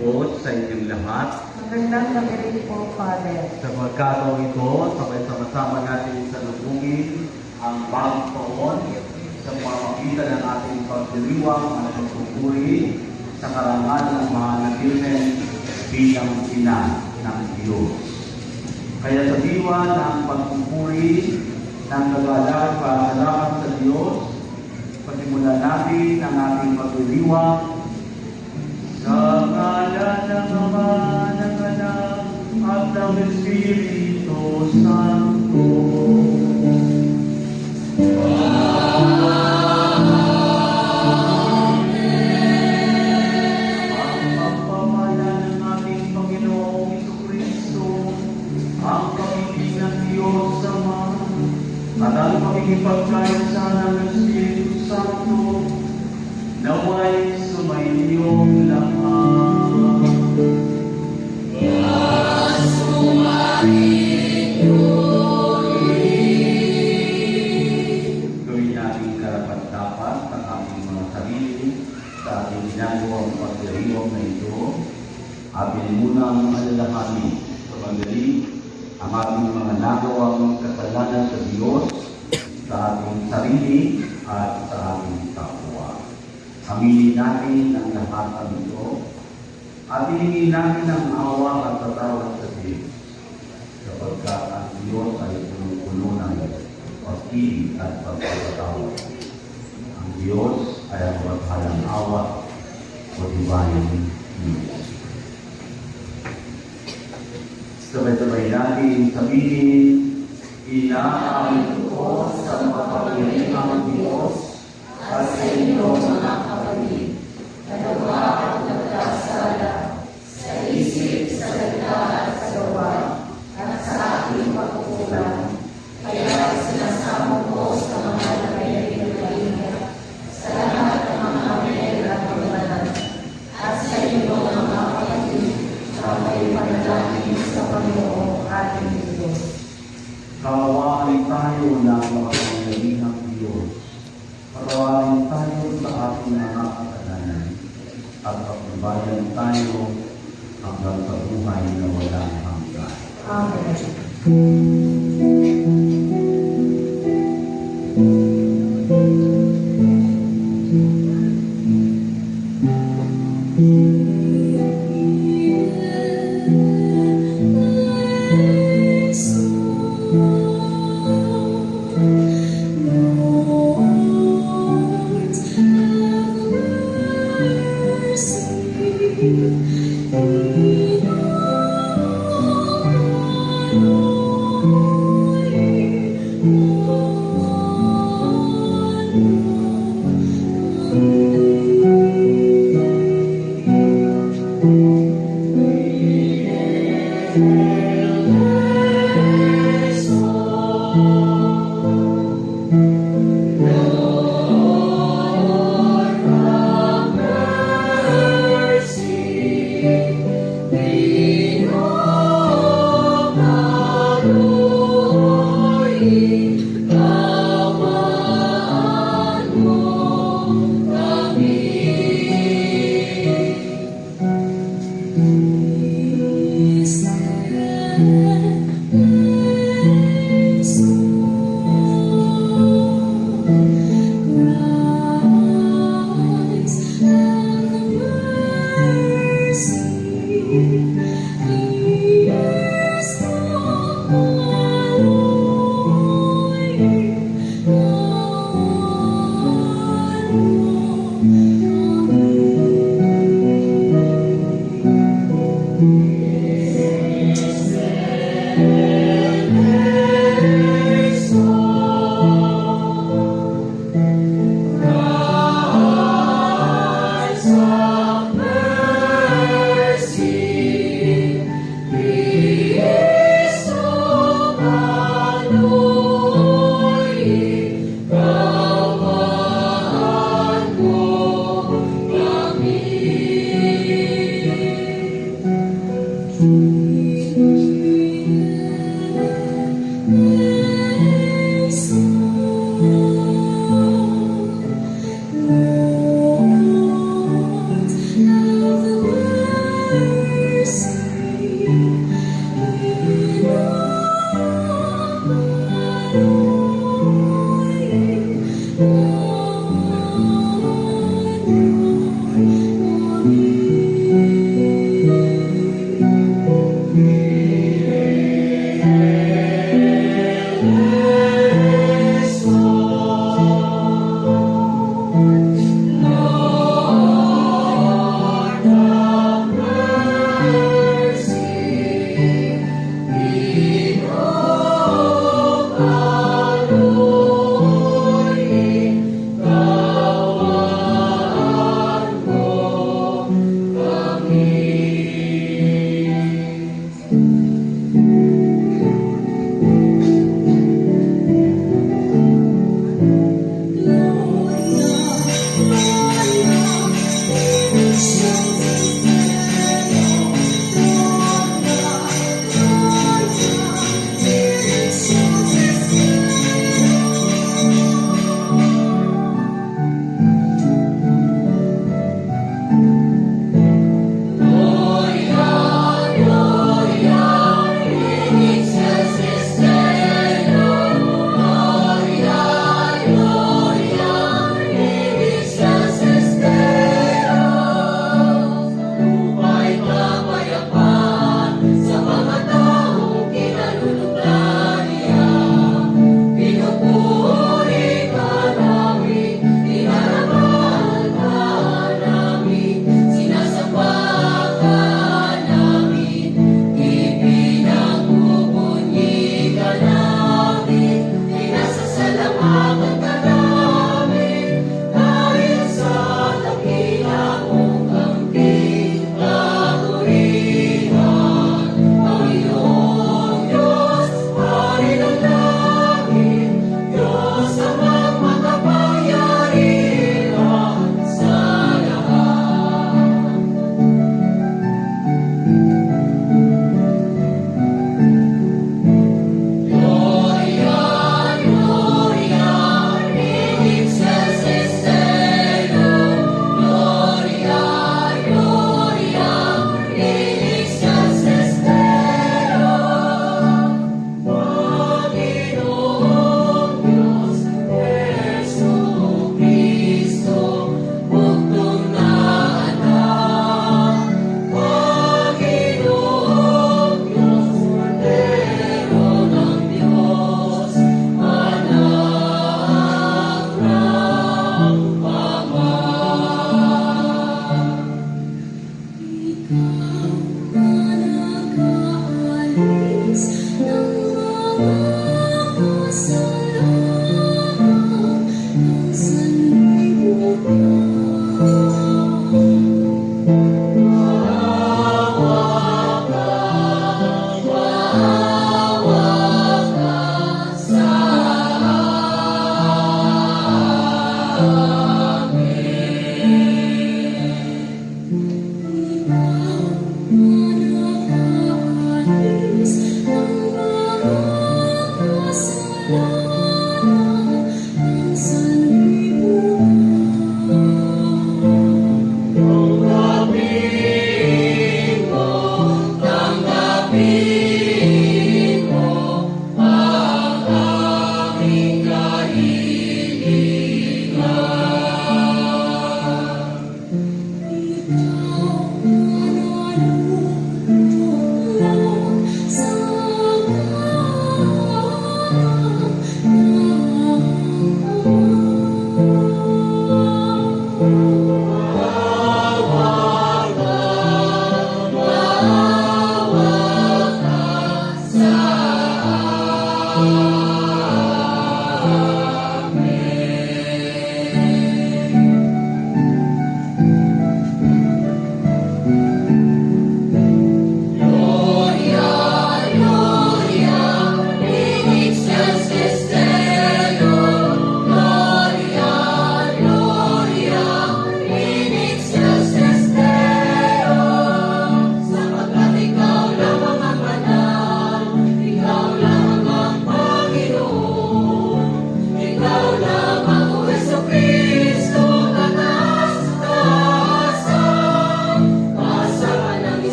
po sa inyong lahat. Magandang gabi rin po, Father. Sa pagkataong ito, sabay-sama natin sa lubungin ang bagong taon sa pamamagitan ng ating pagdiriwang at pagpupuri sa karangal ng mahal na Birhen bilang ina ng Diyos. Kaya sa diwa ng pagpupuri ng kagalakan pasalamat sa Diyos, pasimulan natin ang ating pagdiriwang sa ngalan ng Ama, ng Anak, at ng Espiritu Santo. At ang pakikipagkaisa ng Espiritu Santo, naway sumaiyong lahat. Gawin natin karapat-dapat ang ating mga sarili sa ating ginagawang pagdiriwang na ito. Atin munang alalahanin sa mandali ang ating mga nagawang kasalanan sa Diyos, sa ating sarili at sa ating kapwa. Aminin natin ang lahat ng ito at hilingin natin ang awa at tatawad sa Diyos, sapagkat ang Diyos ay puno-puno ng pag-ibig at pagpapatawad. Ang Diyos ay ang maghalang awa o dibayang Diyos. Sabay-sabay natin sabihin, inaamin ko sa makapangyarihang Diyos at sa inyo mga kapatid, na nagawa at nagkasala sa isip, sa salita at sa gawa, at sa aking pagkukulang. Kaya sinasamo ko sa mga nagayayag sa lahat ng mga amel at pagbalan, at sa inyo mga kapatid, sa may panalangin sa Panginoon ating Diyos. Kaawaan tayo ng makapangyarihang Diyos. Patawarin tayo sa ating mga kasalanan at pagbabayan tayo hanggang sa buhay na walang hanggan. Amen. Thank you.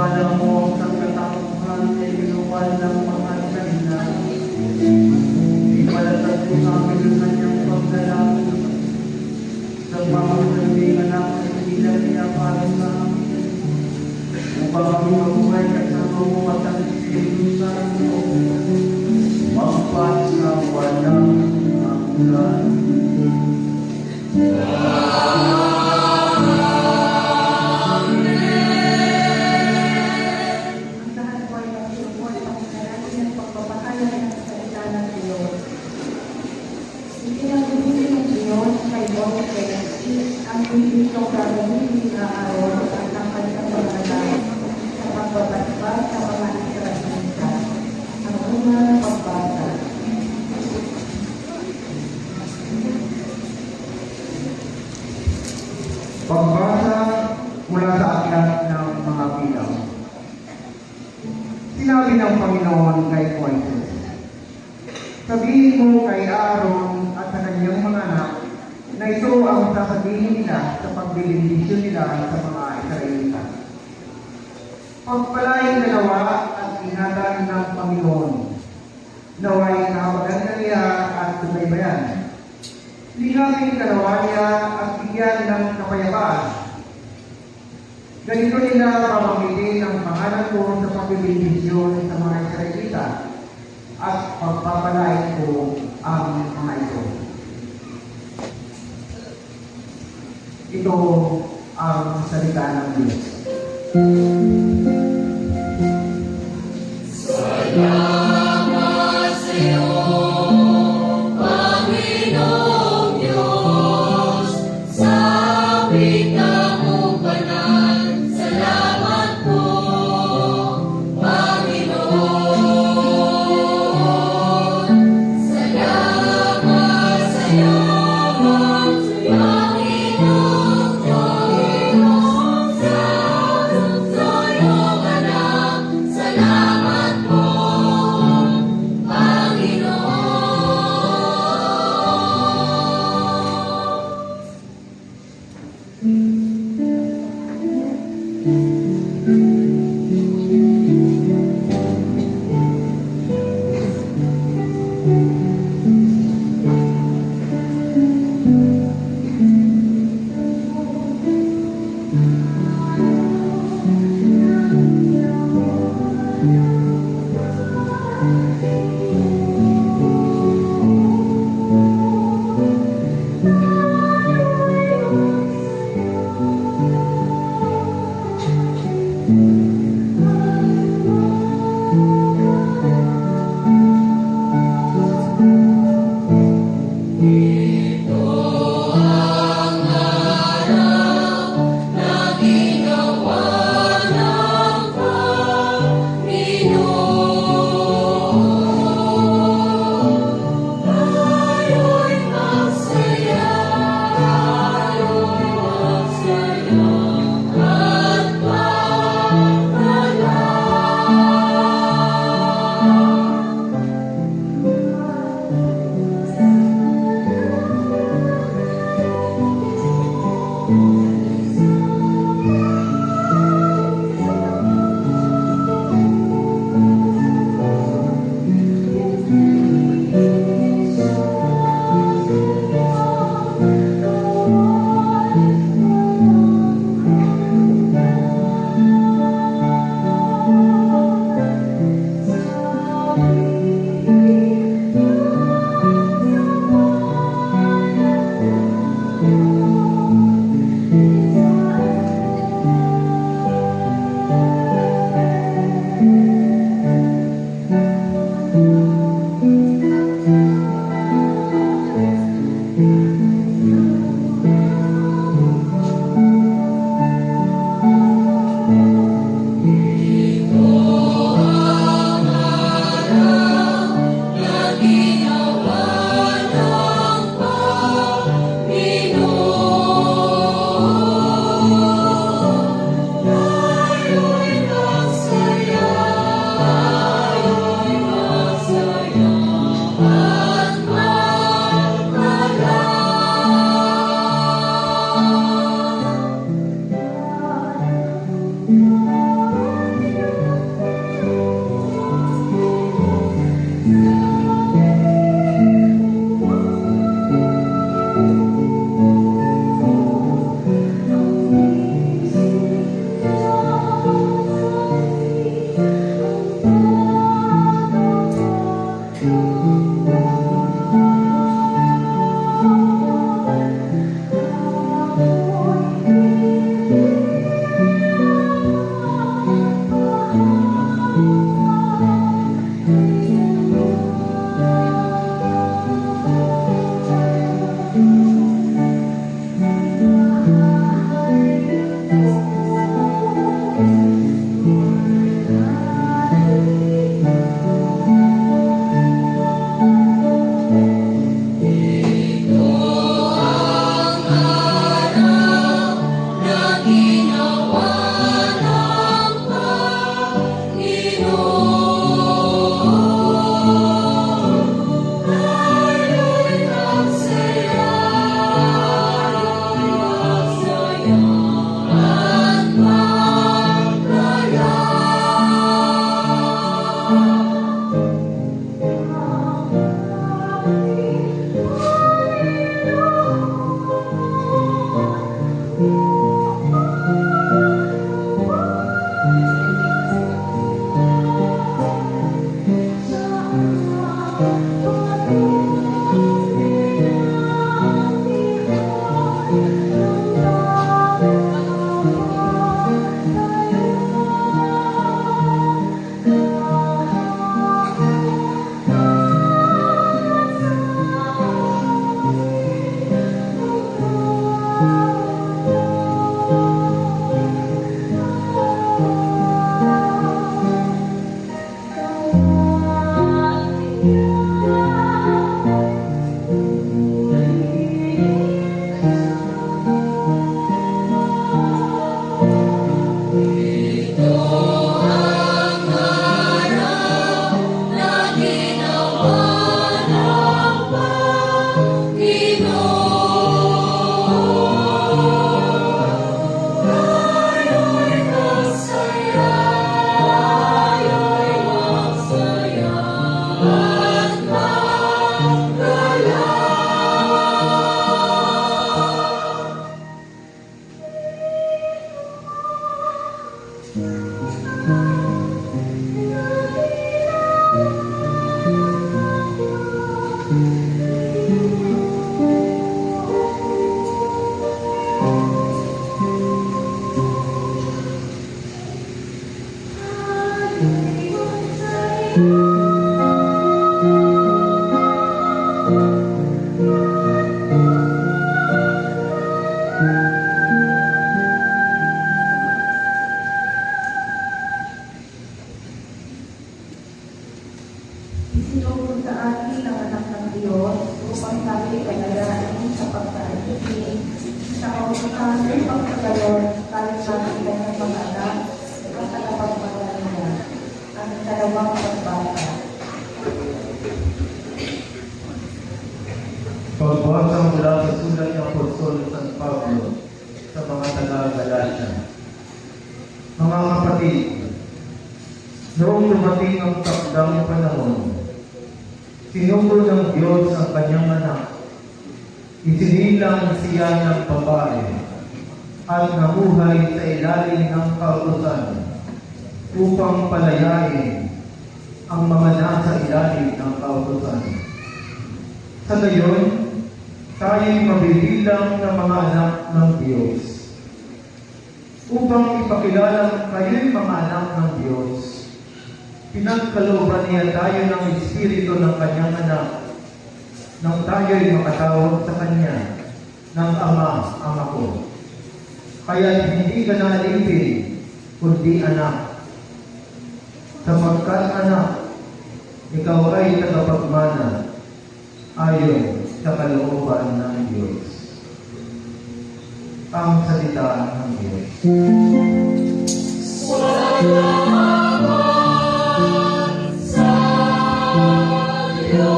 Akala mo ang sangkatauhan ay binuwal ng mga salina. Di pala tatlo namin ang kanyang pagdalangin. Sa pamamagitan ng kanilang niya para sa amin. Upang kami mabuhay kasama mo at ang Espiritu Santo. Magpat sa walang hanggan. Ang lahat po ay magsulong at pagkakaroon ng pagpapahayag ng salita ng Diyos. Ipinagbubuti ng Diyos kay Moses ang bibigong gagawin ni Aaron at ang kanyang mga anak sa pagbabatbag sa mga Israelita. Ang unang pagbasa. Pagbasa mula sa aklat ng mga bilang. Sinabi ng Panginoon kay Moises, sabihin mo kay Aaron at sa kanyang mga anak na ito ang sasabihin nila sa pagbibindisyon nila sa mga Israelita. Pagpalain dalawa at ingatan ng Panginoon, naway kahabagan na niya at sumaybayan. Linawin kalawa niya at bigyan ng kapayapaan. Ganito nila pamamitin ang pangalan ko sa pagbibindisyon sa mga Israelita at pagpapalain ko ang mga ito. Ito ang salita ng Diyos. Salamat sa iyo, Panginoong Diyos, sa wika mong banal. Salamat po, Panginoon. Salamat sa iyo, Panginoong Diyos, sa Sa ating pagkakaroon, tayo sa ating kanyang mga anak, at sa kapagpagalan niya, ang dalawang pagbasa. Pagbasa mula sa sulat ng Apostol San Pablo sa mga taga-Galacia. Mga kapatid, noong dumating ang takdang panahon, sinugod ng Diyos ang kanyang anak. Isinilang siya ng babae at namuhay sa ilalim ng kautusan upang palayain ang mga nasa ilalim ng kautusan. Sa gayon, tayo'y mabibilang na mga anak ng Diyos. Upang ipakilala kayo'y mga anak ng Diyos, pinagkalooban niya tayo ng Espiritu ng kanyang anak nang tayo'y makatawag sa kanya ng Ama, Ama ko. Kaya hindi ka na alipin, kundi anak. Sapagkat anak, ikaw ay tagapagmana ayon sa kalooban ng Diyos. Ang salita ng Diyos. Salamat sa iyo.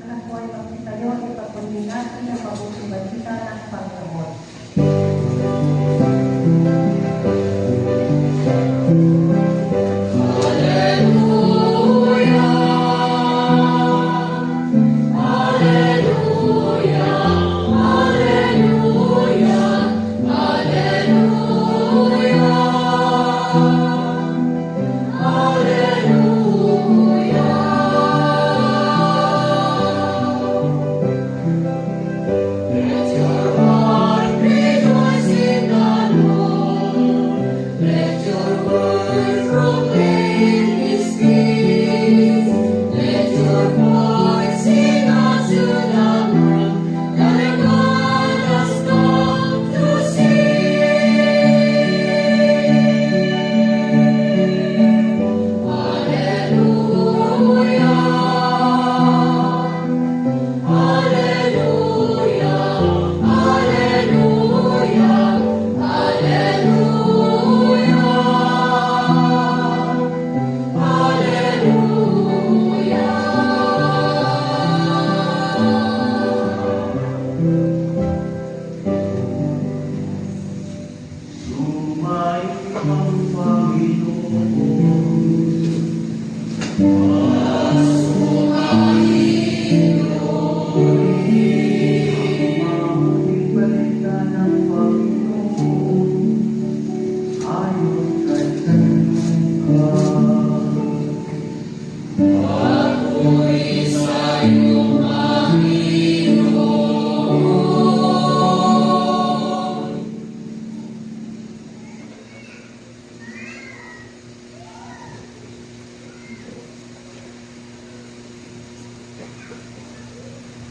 Ang po ay magkitayo, ipagpunin natin ang mabuting balita ng Panginoon.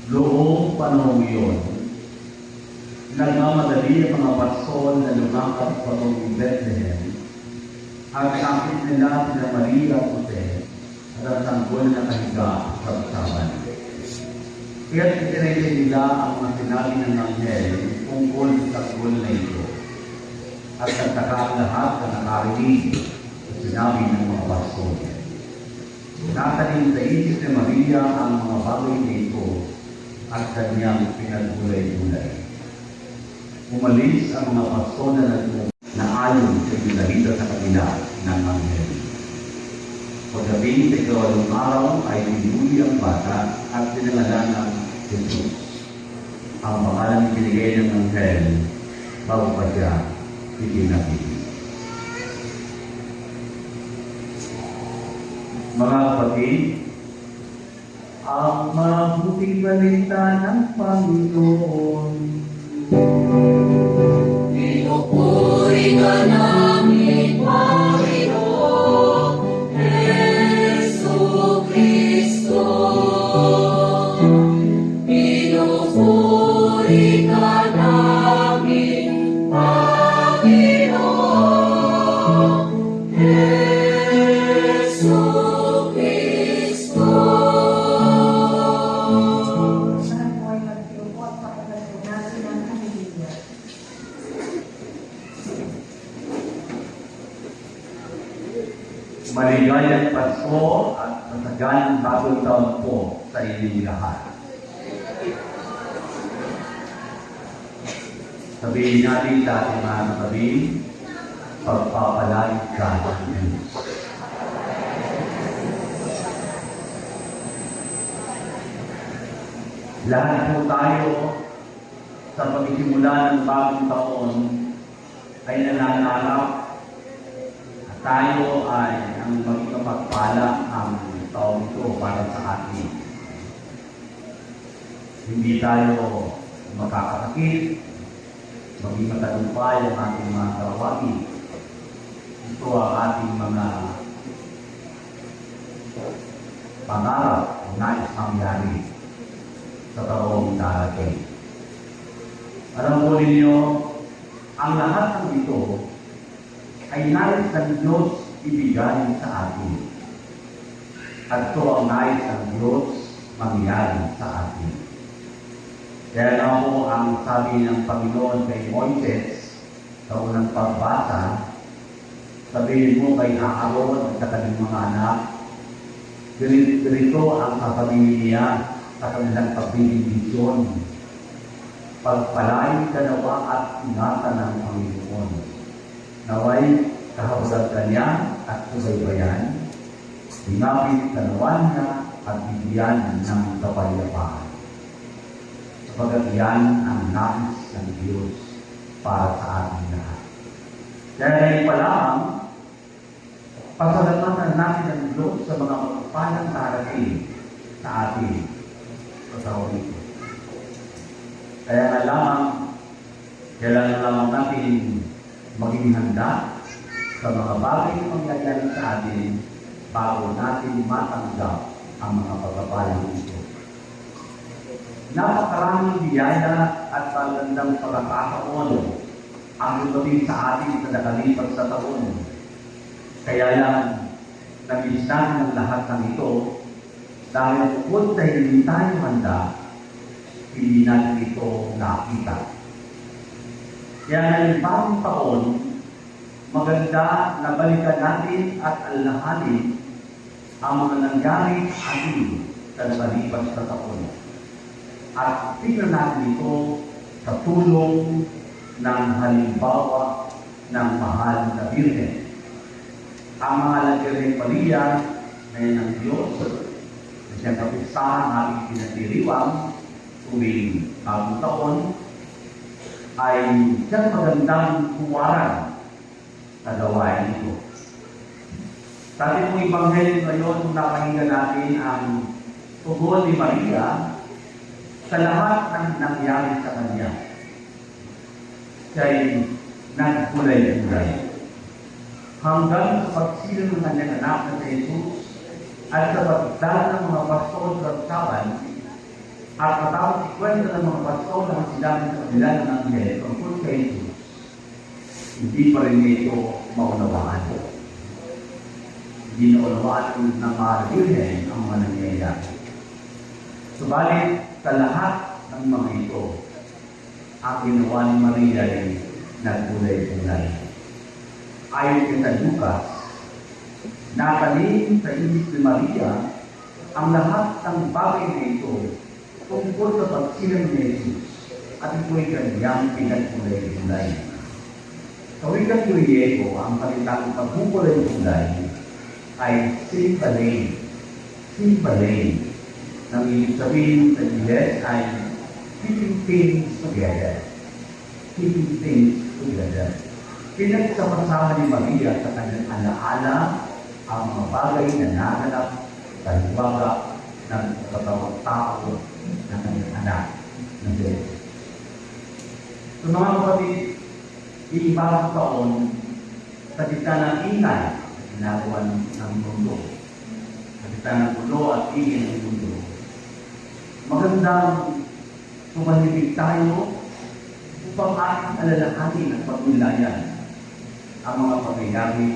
Noong panahon iyon, nagmamadali ang mga pason na lumakad patungong Bethlehem at nakit nila sina Maria at Jose at ang sanggol na kahiga sa usapan. Kaya't itinaysin nila ang mga sinabi ng anghel tungkol sa sanggol na ito at nagtaka ang lahat na nakarinig sa sinabi ng mga pason. Natanim sa isip ni Maria ang mga bagay na ito at kanyang pinagulay-gulay. Umalis ang mga pason na ayon sa ginalita sa kanila ng anghel. Pagdating sa ikawalong araw ay pinuli ang bata at pinangalan ng Jesus. Ang pangalan binigay ng anghel bago pa siya itinapili. Mga kapatid, ang mabuting balita ng Panginoon. Pinupuri ka namin, Panginoon Jesucristo. Pinupuri ka namin, Panginoon Jesucristo. Saan po ay magsiupo Maligayang Pasko at matagang bagong taon po sa inyong lahat. Sabihin natin sa ating mga katabi, pagpapalay ka ng Diyos. Lahat po tayo sa pagsisimula ng bagong taon ay nanangarap at tayo ay ang maging kapagpala ang taon ito para sa atin. Hindi tayo makakasakit, maging matagumpay ang ating mga gawain. Ito ang ating mga pangarap na nais mangyari sa taong darating. Alam po ninyo, ang lahat ng ito ay nais ng Diyos ibigay sa atin. At ito ang nais ng Diyos mangyari sa atin. Kaya nga po ang sabi ng Panginoon kay Moises sa unang pagbasa, sabihin mo kay Aaron at sa kanyang mga anak, ganito ang sasabihin niya sa kanilang pagbibigyan. Pagpalain ka nawa at ingatan ng Panginoon. Naway kahabagan ka niya at subaybayan, ingapit ka nawa niya at bigyan ng kapayapaan. Sapagat yan ang nais ng Diyos para sa ating lahat. Kaya ngayon pa lang, pasalamatan natin ang Diyos sa mga magpapalang darating sa atin sa taon ito. Kaya nga lamang, kailangan lamang natin maging handa sa mga bagay na mangyayari sa atin bago natin matanggap ang mga pagpapalang ito. Napakaraming biyaya at magandang pagkakataon ang dumating sa atin sa nakalipas sa taon. Kaya lang, nag-iis natin ang lahat ng ito dahil kung hindi tayo handa, hindi natin ito nakita. Kaya ngayong bagong taon, maganda na balikan natin at alalahanin ang mga nangyari sa atin sa nakalipas na taon. At tingnan natin ito sa tulong ng halimbawa ng mahal na Birhen. Ang mahal na Birhen Maria na yan ang Diyos na siyang kapisahan ng ating pinagdiriwang tuwing bagong taon ay siyang magandang huwaran sa gawain ito. Sa ating pong Ebanghelyo ngayon, kung napahinggan natin ang tugon ni Maria sa lahat ng nangyari sa kanya, siya'y nagkulay-kulay. Hanggang sa pagsilong ng kanyang anak na si Jesus at sa pagdala ng mga pastor sa kawan at matapos ikwento ng mga pastor na sinabi sa kanila ng anghel tungkol kay Jesus, hindi pa rin ito maunawaan. Hindi naunawaan ng mga Birhen ang mga nangyayari. Subalit, sa lahat ng mga ito, ang ginawa ni Maria ay nagkulay-kulay. Ayon kay San Lucas, nakaling sa isip ni Maria ang lahat ng bagay na ito tungkol sa pagsilang ni Jesus at ito'y kanyang pinagkulay-kulay. Sa wikang Griego, ang kalitang pagkukulay-kulay ay symbalain. Symbalain. Nang ibig sabihin sa Ingles ay keeping things together. Keeping things together. Pinagsama-sama ni Maria sa kanyang alaala ang mga bagay na naganap sa hiwaga ng katawang tao ng kanyang anak na Diyos. So mga kapatid, iibang taon sa gitna ng ingay na ginagawa ng mundo. Sa gitna ng gulo at ingay ng mundo. Magandang tumahimik tayo upang ating alalahanin at pagnilayan ang mga pangyayari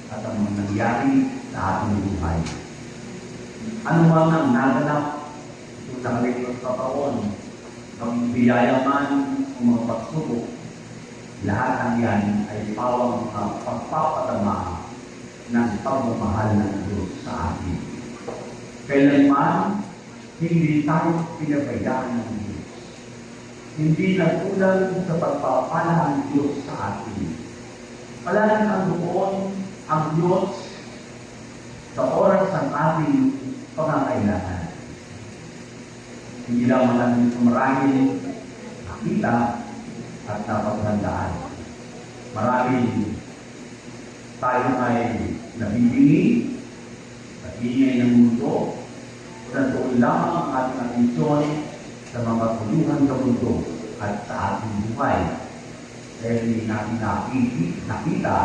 at ang mga nangyari sa ating buhay. Ano man ang naganap itong nakalipas sa taon, ang biyaya man o mga pagsubok, lahat ang yan ay pawang pagpapatama ng pagmamahal ng Diyos sa atin. Kailanman, hindi tayo pinabayaan ng Diyos. Hindi nagkulang sa pagpapala ng Diyos sa atin. Palaging nandoon ang Diyos sa oras ng ating pangangailangan. Hindi lamang natin marahil nakita at napaghandaan. Marahil tayo ay nabibingi at ingay ng mundo o natuon lamang ang ating atensyon sa mga tuluhan sa mundo at sa ating buhay. Dahil hindi natin nakita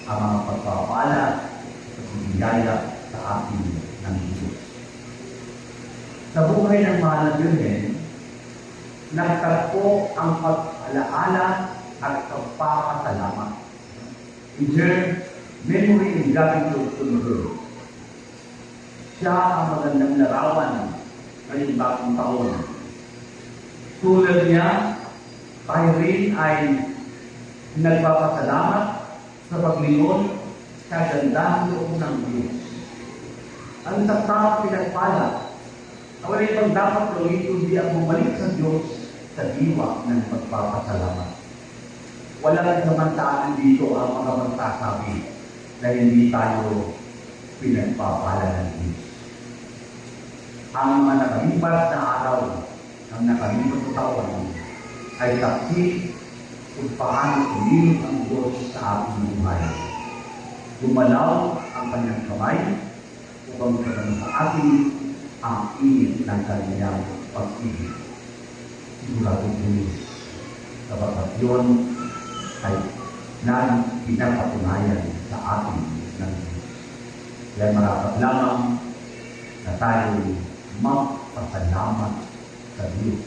ang mga pagpapala at pagbibiyaya sa ating ng Diyos. Sa buhay ng mahal na Birhen, nagtagpo ang pag-alaala at pagpapasalamat. In her memory and gratitude to her. Siya ang magandang larawan ngayong bagong taon. Tulad niya, tayo rin ay nagpapasalamat sa paglingon sa gandang loob ng Diyos. Ang taktang pinagpala, wala ibang dapat gawin kundi ang bumalik sa Diyos sa diwa ng pagpapasalamat. Walang samantaan dito ang mga magsasabi na hindi tayo pinagpapala ng Diyos. Ang mga nakalipas na araw ng nakalipas na taon ay saksi kung paano kumilos ang Diyos sa ating buhay. Gumalaw ang kanyang kamay upang magkaroon sa ating ang init ng kanyang pag-ibig. Sigurado din sapagkat yun ay pinapatunayan sa atin ng Diyos. Kaya marapat lamang na tayo magpasalamat sa Diyos.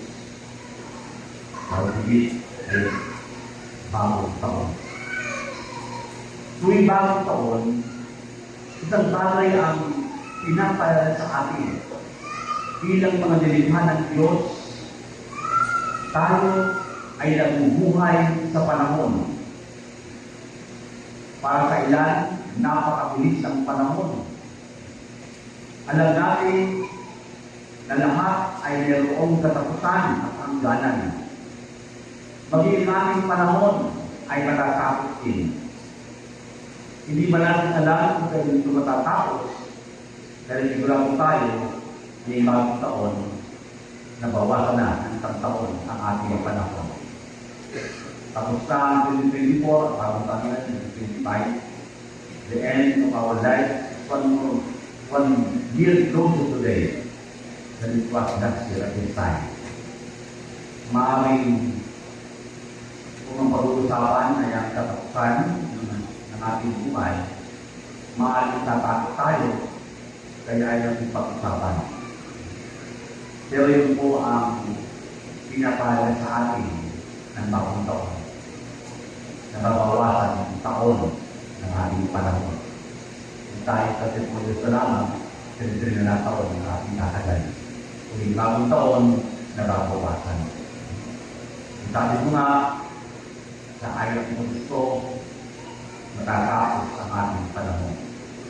Para higit ay bagong taon. Tuwing bagong taon, isang bagay ang pinapalala sa atin bilang mga nilikha ng Diyos. Tayo ay nabubuhay sa panahon. Para sa ilan, napakabilis ang panahon. Alam natin na lahat ay mayroong katapusan at hangganan. Maging aming panahon ay matatapos din. Hindi ba natin alam kung kailan ito matatapos? Dahil sigurado tayo, may bagong taon, nabawasan na ng isang taon ang ating panahon. Tapos na ang 2024, bagong taon na 2025, the end of our life, one year closer today than it was last year at this time. Maaaring kung ang pag-uusapan ay ang katapusan ng ating buhay, maaaring tatakot tayo, kaya ay natin pag-usapan. Pero yun po ang pinapahalaga sa atin ng bagong taon. Nababawasan ang taon ng ating panahon. Tayo sa Diyos na lamang, sila na taon ng ating nakagal. Kung yung bagong taon, nababawasan. Sabi ko nga, sa ayaw ko gusto, matatapos ang ating panahon.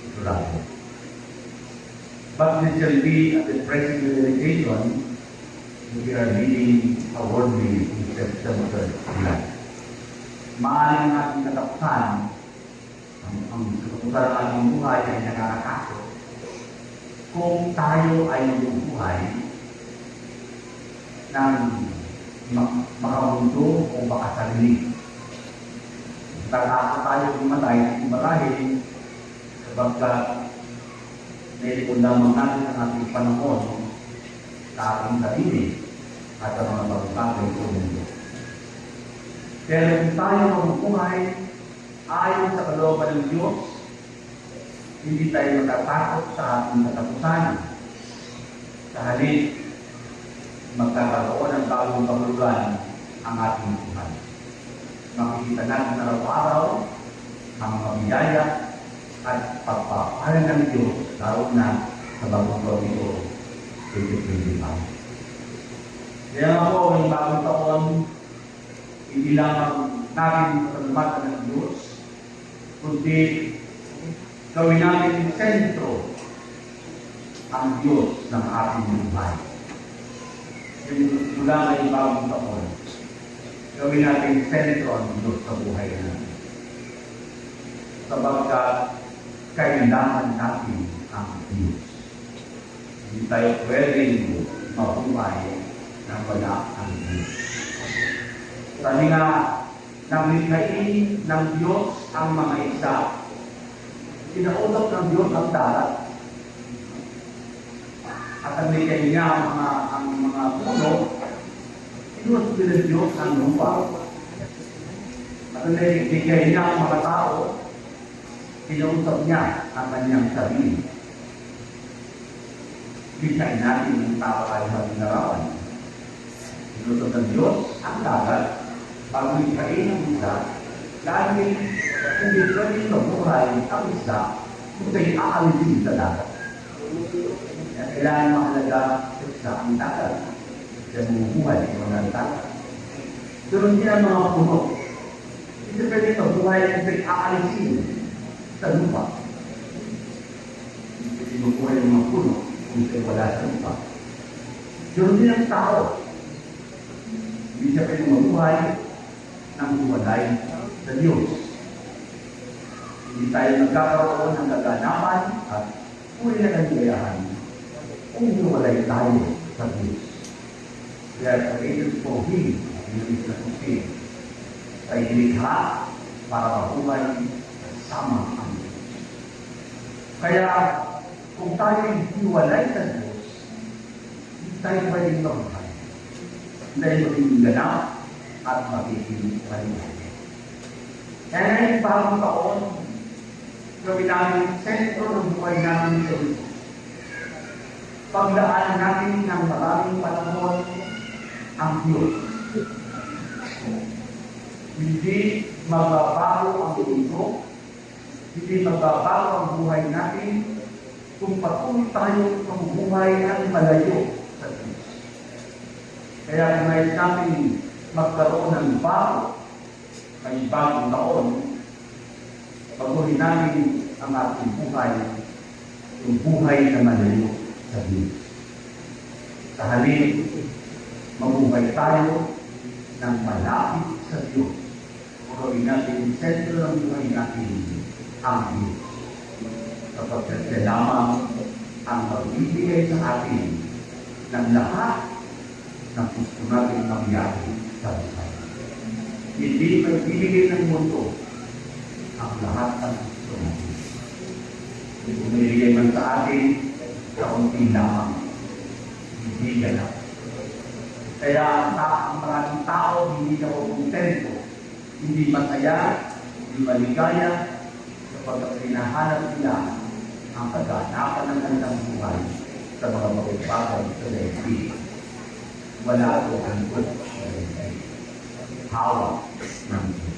Ito lang po. But this shall be at the present realization, we are leading a worldly in September life. Maaaring ang ating katapusan, ang katapusan ng ating buhay ay nakakakasot. Kung tayo ay mabubuhay ng makamundo o makasarili. Takakot tayo kumatay, marahil sabagkat nailikod lamang natin ang ating panahon sa ating sarili at sa mga bagay sa mundo. Pero kung tayo mabubuhay ayon sa kalooban ng Diyos, hindi tayo matatakot sa ating katapusan. Sa halip, magkakaroon ng bagong kahulugan ang ating buhay. Makikita natin araw-araw ang mga biyaya at pagpapahala ng Diyos lalo na sa bagong taon ito, 2025. Kaya nga po, ang bagong taon, hindi lamang natin kasalamatan ng Diyos, kundi Gawin natin sentro ang Diyos ng ating buhay. Mula ngayong bagong taon, gawin natin sentro ang Diyos sa buhay natin. Sapagkat kailangan natin ang Diyos. Hindi tayo pwedeng mabuhay na wala ang Diyos. Sabi nga, nang likhain ng Diyos ang mga isa, kinausap ng Diyos ang dagat. At ang likhain niya ang mga puno, kinuusap ng Diyos ang lupa. At ang likhain niya ang mga tao, kinausap niya ang kanyang sarili. Likhain natin ang tao ay halinarawan. Kinuusap ng Diyos ang dagat, bago likhain ang isa, dahil hindi pwedeng mabuhay ang isa kung kayo aalisin sa dagat. Kailangan mahalaga sa ang dagat sa bumubuhay ng mga dagat. Doon din ang mga puno. Hindi pwedeng mabuhay kung kayo aalisin sa lupa. Hindi pwedeng mabuhay ng mga puno kung kayo wala sa lupa. Doon din ang tao. Hindi siya pwedeng mabuhay ng huwalay sa Diyos. Hindi tayo nagkakaroon ng kaganapan at uli na kanigayahan kung huwalay tayo sa Diyos. Kaya sa Agent Pohim, Inulit na Tukin, ay nilikha para mabuhay sama ang Diyos. Kaya kung tayo hiwalay sa Diyos, hindi tayo pwedeng mabuhay. Hindi tayo magiging ganap at magiging maligay. Kaya ngayong bagong taon, gawin namin sentro ng buhay namin sa Diyos. Pagdaan natin ng maraming panahon ang Diyos. Hindi magbabago ang mundo, hindi magbabago ang buhay natin kung patuloy tayong mabubuhay at malayo sa Diyos. Kaya kung ngayon natin magkaroon ng bago, may bagong taon, patuloy namin ang ating buhay, yung buhay na malayo sa Diyos. Sa halip, mabuhay tayo ng malapit sa Diyos. Gawin natin sentro ng buhay natin ang Diyos. Kapag siya lamang ang magbibigay sa atin ng lahat ng gusto natin mangyari sa buhay. Hindi magbibigay ng mundo ang lahat ng gusto natin. Kung binibigay man sa atin, kaunti lamang. Hindi ganap. Kaya ang maraming tao hindi na kontento, hindi masaya, hindi maligaya, kapag hinahanap nila ang kaganapan ng kanilang buhay sa mga magbabagay sa daigdig. Wala ito ang good hawak ng Diyos.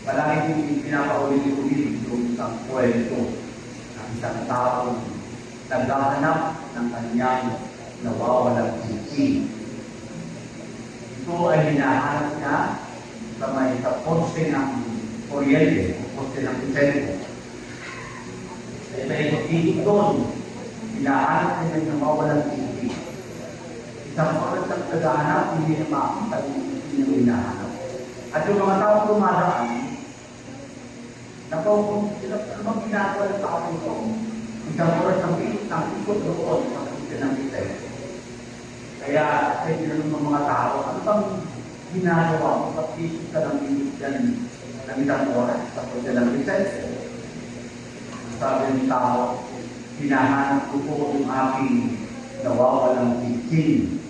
Palagi yung pinapaulit-ulit yung isang kwento ng isang taong naghahanap ng kanyang nawawalang sisi. Ito ay hinahanap niya sa poste ng kuryente, poste ng kusento. Sa ikot-ikot doon, hinahanap niya yung nawawalang sisi. Isang oras ng naghahanap, hindi na makakita yung hinahanap. At yung mga tao tumadaan, kung sila bang ginagawa ng tao ito, isang oras ng ikot doon, ng kita. Kaya sa ng mga tao, ano bang ginagawa mo? Pag-isip ka ng minigyan ng isang oras sa pwede ng research. Sabi ng tao, hinahanap ko po yung aking nawawalang sising.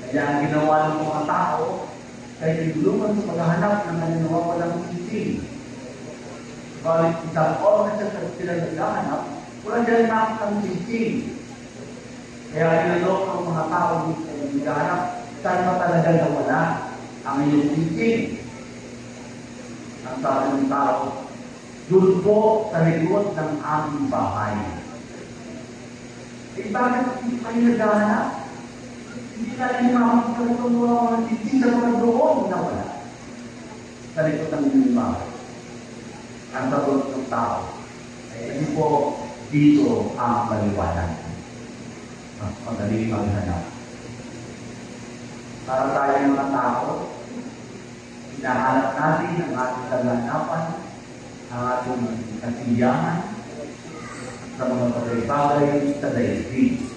Kaya ang ginawa ng mga tao, kaya tinulungan sa paghahanap ng kanyang nawawalang sising. Balik isang oras sa sila naghahanap, wala dyan nakit ang sising. Kaya inalok ang mga tao dito sa naghahanap, saan pa talaga nawala ang iyong sising. Ang sabi ng tao, doon po sa likod ng aming bahay. Eh bakit hindi kayo naghahanap? Hindi tayo makakita ng mga sising sa mga doon nawala sa likod ng aming bahay. Ang sagot ng ng tao. Ay hindi po dito ang maliwanag. Mas madaling maghanap. Para tayong mga tao, hinahanap natin ang ating kaganapan, ang ating kasiyahan sa mga bagay-bagay sa daigdig.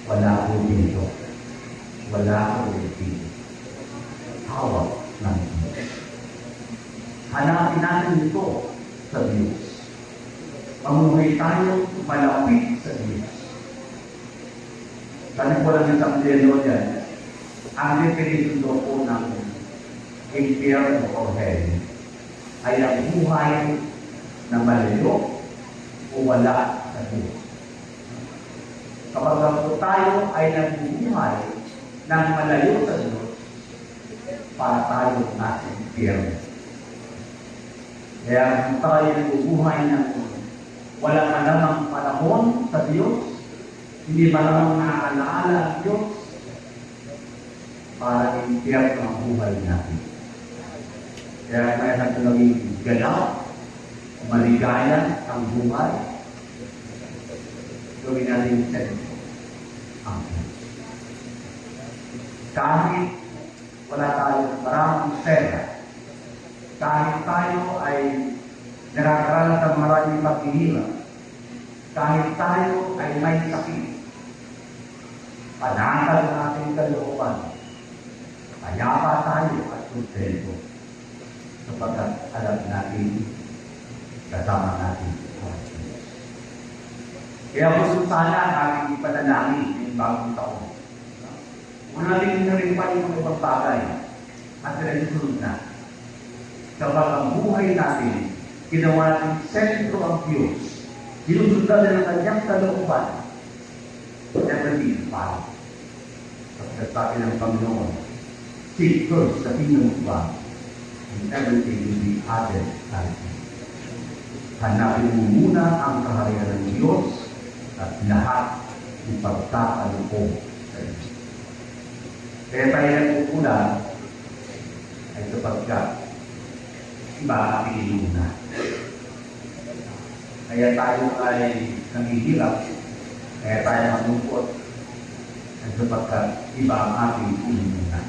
Wala po dito. Wala po dito. Hawak ng Diyos. Hanapin natin ito sa Diyos. Mamuhay tayo malapit sa Diyos. Kaya po lang isang deno dyan, ang definition do po ng impyerno o hell ay ang buhay na malayo o wala sa Diyos. Kapag po tayo ay nagbubuhay ng malayo sa Diyos, para tayo nasa impyerno. Kaya kung tayo nagbubuhay ng walang alamang panahon sa Diyos, hindi malamang nakakalaala ang Diyos, para impyerno ang buhay natin. Kaya kaya natin naging galaw, maligaya ang buhay, gawin natin sentro ang Diyos. Kahit wala tayong maraming pera, kahit tayo ay nakakaranas ng maraming paghihirap, kahit tayo ay may sakit, panakal ng ating kalooban, kayapa tayo at kontento sapagkat alam natin kasama natin ang Diyos. Kaya gusto sana ang aking ipanalangin ng bagong taon. Una rin na rin pa yung mga ibang bagay at rin na. Kapag ang buhay natin, ginawa natin sentro ang Diyos, sinusundan na ng kanyang kalooban, everything fine. Kapag sabi ng Panginoon, seek first the kingdom of God, and everything will be added unto you. Hanapin mo muna ang kaharian ng Diyos at lahat ng pagkakalupo sa iyo. Kaya tayo nagpupunan ay sapagkat iba ang piniluna. Kaya tayo ay nanghihirap, kaya tayo malungkot ay sapagkat iba ang ating piniluna.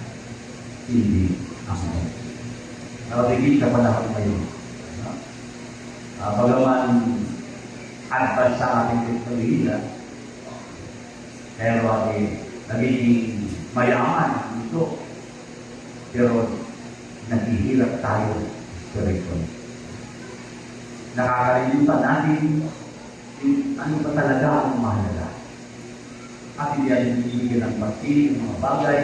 Hindi ang Diyos. Nakapigil ka panahon ngayon. Bagaman advance sa ating teknolohiya, pero ay nagiging mayaman ito. Pero naghihirap tayo sa record. Nakakalimutan natin ano ba talaga ang mahalaga. At hindi ay bibigyan ng pagpili ng mga bagay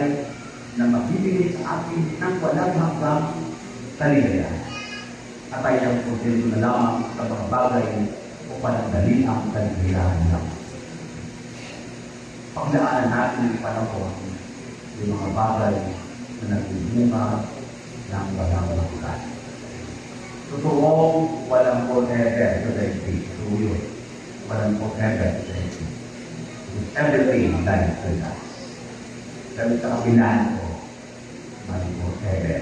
na magbibigay sa atin ng walang hanggang kaligayahan. At ay ang kontento na lamang sa mga bagay o panandali ang kaligayahan lang. Pagdaanan natin ang panahon yung mga bagay na nagbubunga ng walang hanggan. Totoo, walang forever sa daigdig. True yun. Walang forever sa daigdig. Everything dies with us. Pero sa kabilaan ko, may forever.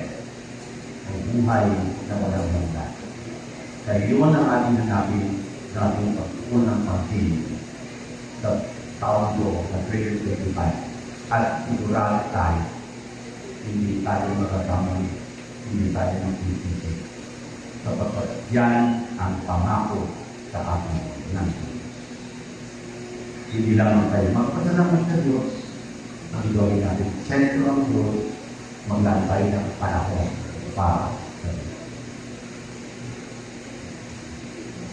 May buhay na walang hanggan. Kaya yun ang ating hanapin sa ating pagpunang pagpili sa taon ko na 2025. At sigurado tayo, hindi tayo magkakamali, hindi tayo magpipili. Sapagkat yan ang pangako sa ating ng Diyos. Hindi lamang tayo magpasalamat sa Diyos, ang gawin natin sentro ang Diyos, maglantay ng panahon para sa Diyos.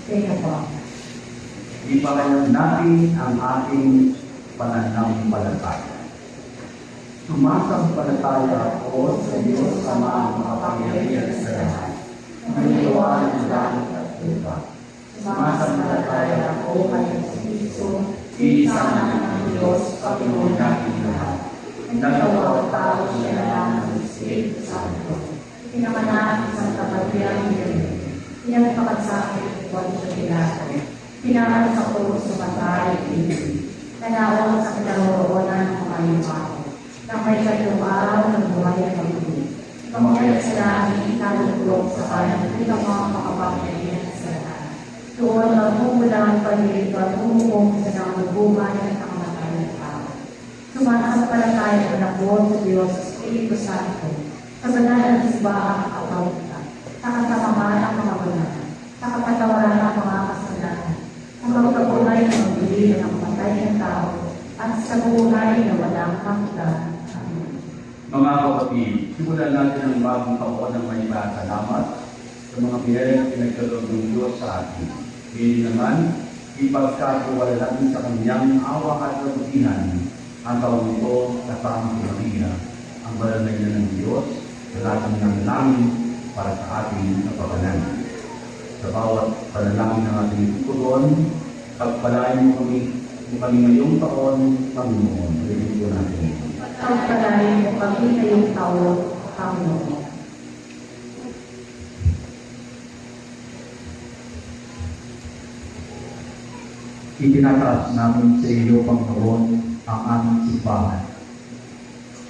Sino po? Ipakayan natin ang ating pananampalataya. Sumasampalataya ako sa Diyos Ama ang makapangyarihan sa lahat. Maniwala ng langit at lupa. Sumasampalataya ako kay Kristo, isa ng Diyos, Panginoon natin lahat. Nagkawag-tao siya lang ng Espiritu Santo. Pinanganak sa kapatiran niya. Pinagpakagsakit ko sa Pilato. Pinanganak sa krus sa patay, nanawag sa kinaroroonan ng kayumaw. Na may katlong araw ng buhay at pag-ibig. Kamuhay sa langit, nalulog sa kanan, hindi ka mga makapangyarihan sa ng pag-ibig at umuong sa nabubuhay at kamatay ng tao. Sumasampalataya ang anak mo sa Diyos, Espiritu Santo, sa banal na simbahan at kapawitan, sa kasamahan ng mga banal, sa kapatawaran ng mga kasalanan, sa magkabuhay ng magbili ng patay ng tao, at sa buhay na walang hanggan. Amen. Mga kapatid, simulan natin ang bagong taon ng may pasalamat sa mga biyaya na pinagkaloob ng Diyos sa atin. Hindi naman, ipagkatuwala natin sa kanyang awa at kabutihan ang taon ito kasama si Maria, ang banal na ina ng Diyos, na natin ng namin para sa ating kapakanan. Sa bawat panalangin ng ating tugon, pagpalain mo kami ngayong taon, Panginoon. Bigyan po natin. Pagpalain mo kami ngayong taon, Panginoon. Itinataas namin sa iyo, Panginoon, ang aming simbahan.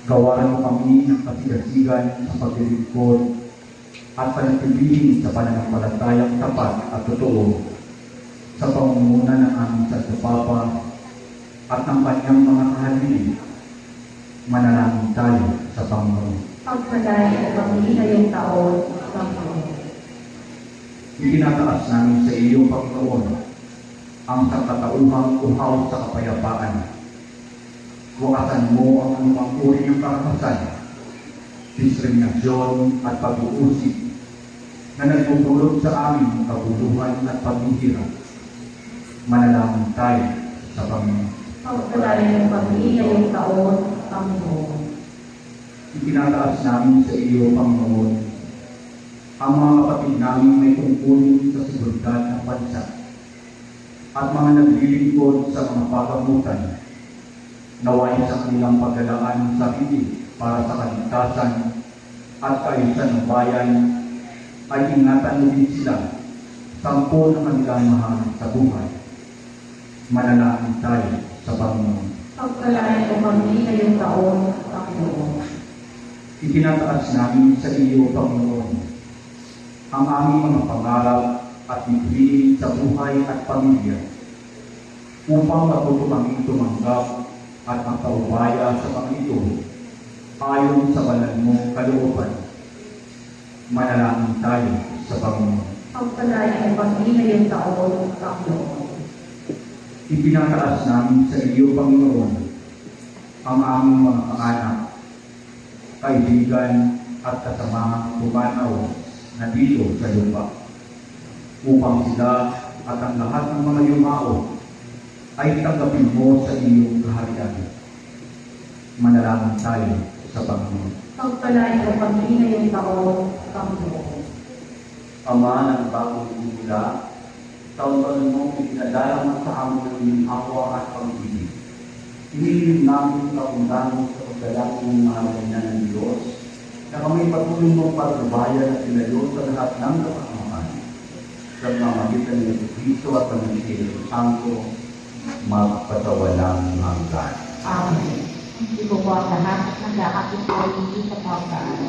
Gawaran mo kami ng kasigasigan sa paglilingkod at panatilihin sa pananampalatayang tapat at totoo sa pamumuno ng aming Santo Papa at ng kanyang mga kahalili. Manalangin tayo sa Panginoon. Pagpalain mo kami ngayong taon, Panginoon. Itinataas namin sa iyo, Panginoon, ang kakatauhang uhaw sa kapayapaan. Wakasan mo ang anumang uri ng karanasan, diskriminasyon at pag-uusig na nagpupulot sa amin kabuluhan at paghihirap. Manalangin tayo sa Panginoon. Pagpalain mo kami ngayong taon, Panginoon. Itinataas namin sa iyo, Panginoon, ang mga kapatid namin may tungkulin sa seguridad ng bansa at mga naglilingkod sa mga pagamutan, naway sa kanilang paglalaan ng sarili para sa kaligtasan at kaayusan ng bayan, ay ingatan mo din sila sampo ng kanilang mahal sa buhay. Manalangin tayo sa Panginoon. Pagpalain mo kami ngayong taon, Panginoon. Itinataas namin sa iyo, Panginoon, ang aming mga pangarap at bibigin sa buhay at pamilya upang matuto kami tumanggap at magpaubaya sa mga ito ayon sa banal mong kalooban. Manalangin tayo sa Panginoon. Pagpalain mo kami ngayong taon, Panginoon. Itinataas namin sa iyo, Panginoon, ang aming mga anak, kaibigan at kasamahang pumanaw na dito sa lupa, upang sila at ang lahat ng mga yumao ay tanggapin mo sa iyong kaharian. Manalangin tayo sa Panginoon. Pagpalain mo kami ngayong taon, Panginoon. Ama ng bagong simula, taon-taon mo ipinadalang sa amin ng iyong awa at pag-ibig. Hinihiling namin kaundan sa pagdalangin ng mahalaga na ng Diyos, na kami patuloy mong pagbabayan at ilayo sa lahat ng kapakanan. Sa pamamagitan ng Kristo at ng Espiritu Santo, magpatawalang hanggan. Amen. Hindi ko po ang lahat ng aking pag-ibig sa pagkaan.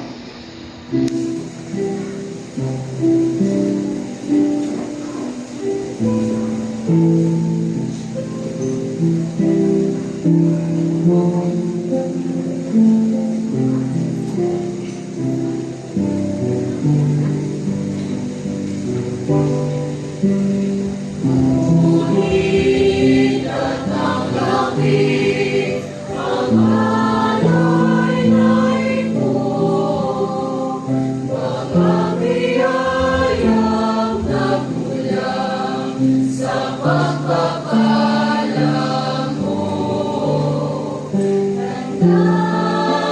Ngunit at tanggapin ang alay-alay mo, mga biyayang nagmulang sa pagpapala mo. Tandaan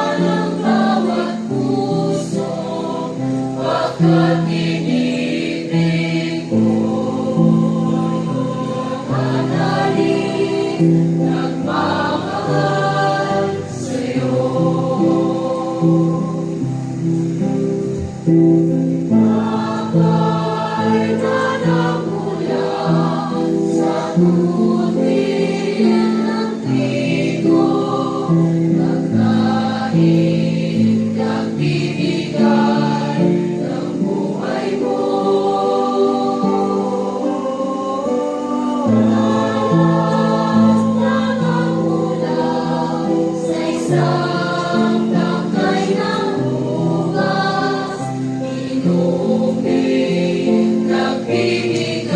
isang tangkay ng bukas, inumin, nagbibigay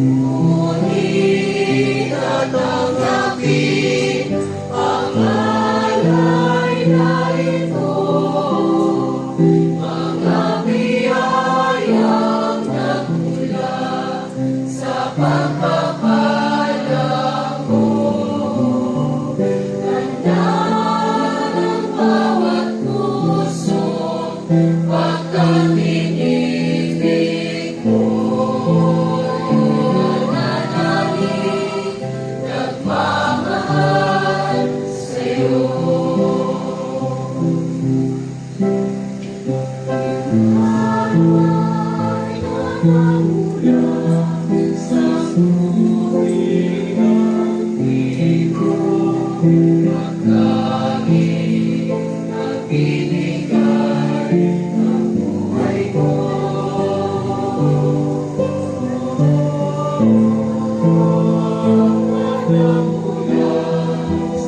ngunit tatanggapin ang alay na ito, mga biyayang nagmula sa pagpapala mo. Ganda ng bawat puso, pagkat inibig mo. Nagmamahal sa'yo. Alay na nagmula sa sumunod ng ito, pagkain na binigay ng buhay ko.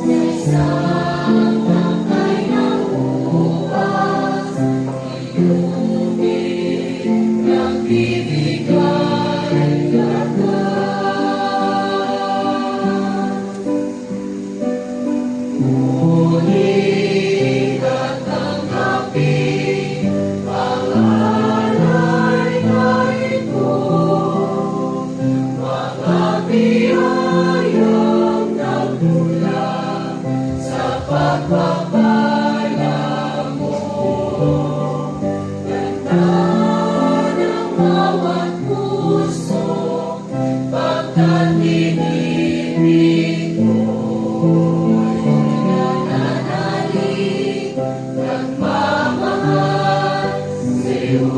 Isang tangkay ng bukas, inumin, nagbibigay ngunit tatanggapin ang alay na ito, mga biyayang nagmula sa pagpapala mo. Ganda ng bawat puso, pagkat inibig mo'y nananalig, nagmamahal sa'yo.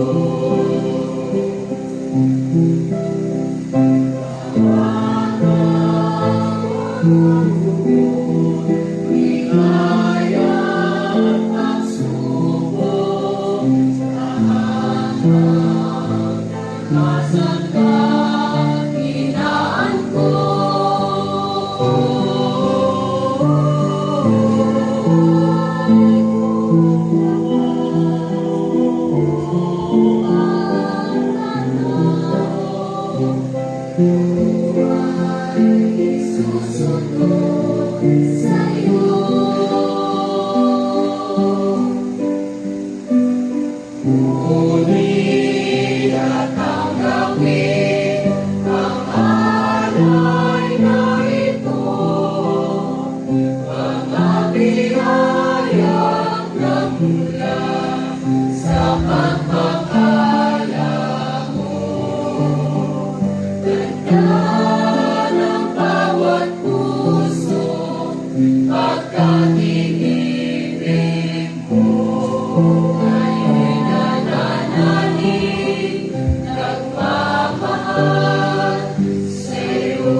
Ligaya at pagsubok, nasaan ka, hinaan ko. Buhay susunod sa'yo. Ngunit tatanggapin ang alay na ito, mga biyayang nagmula sa pagpapala mo. Ganda ng bawat puso, pagkat inibig mo ay nananalig, nagmamahal sa'yo.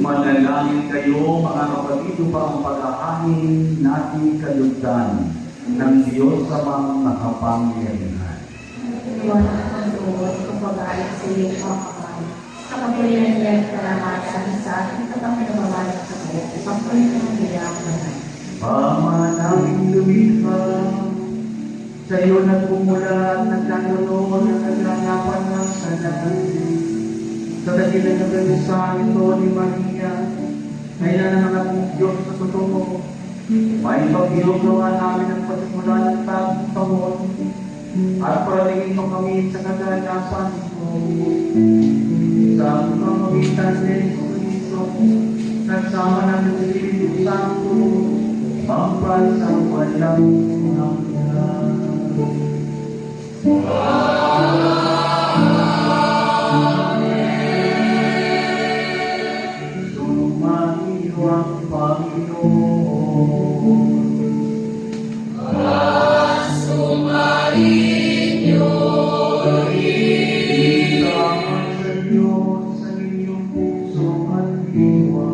Manalangin kayo, mga kapatid, upang pag-ahanin natin kalugdan ng Diyos sa mga nakapangyarihan. Iwan ang Diyos kung pag-aalit sa iyong pamakamay. Sa kapilihan niya at kalamatan sa ating kapag-pinababalik sa iyo, upang palitan niya ang banay. Pamanangin lumipat, sa iyo nagpumulat, nagkakaroon, at naglalapan ng sanay. Sa dakilang nagalisan ito ni Maria, kailan ang ating Diyos sa totoo. May pag-iugawa namin ang pagsimula ng tagong taon, at paratingin mo kami sa kagalasan mo. Sa pamamagitan ni Jesucristo, nagsama ng Espiritu Santo, pampal sa walang hanggan. Sumayo ang Panginoon. Sumainyo rin. Isama sa Diyos sa inyong puso at diwa.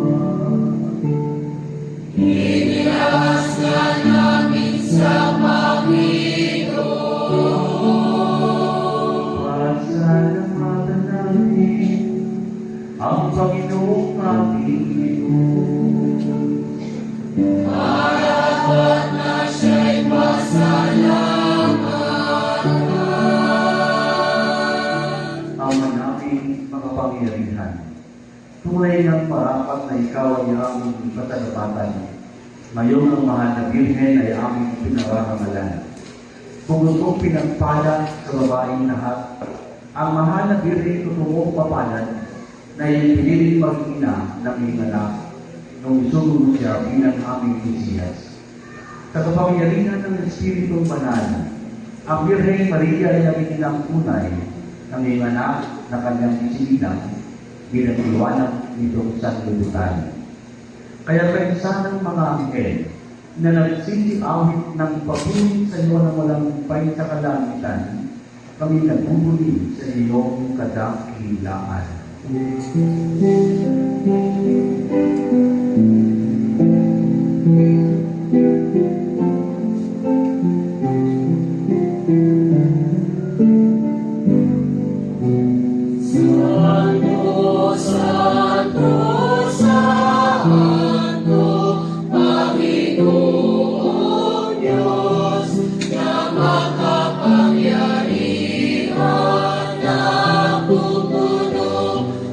Inilas ka namin sa Panginoon. Pasalamatan natin ang Panginoong ating Diyos. Marapat na siya'y pasalamatan. Ama naming makapangyarihan, tunay ng parapat na ikaw ay aming patalapatan. Ngayon ang mahal na Birhen ay aming pinararangalan. Bugod kong pinagpala sa babaeng lahat, ang mahal na Birhen tutungong papalan na ipiniling mag-ina ng iyong anak nung isugo siya bilang aming Mesiyas. Sa kapangyarihan ng Espiritu Banal, ang Birhen Maria ay naging ng tunay ng iyong anak na kanyang isinilang bilang iwanag nitong sanlibutan. Kaya kaisa ng mga anghel na nagsisiawit ng papuri sa iyo na walang humpay sa kalangitan, kami nagbubuli sa iyong kadakilaan. Santo, Santo, Santo, Panginoon Diyos, na makapangyarihan na bumuno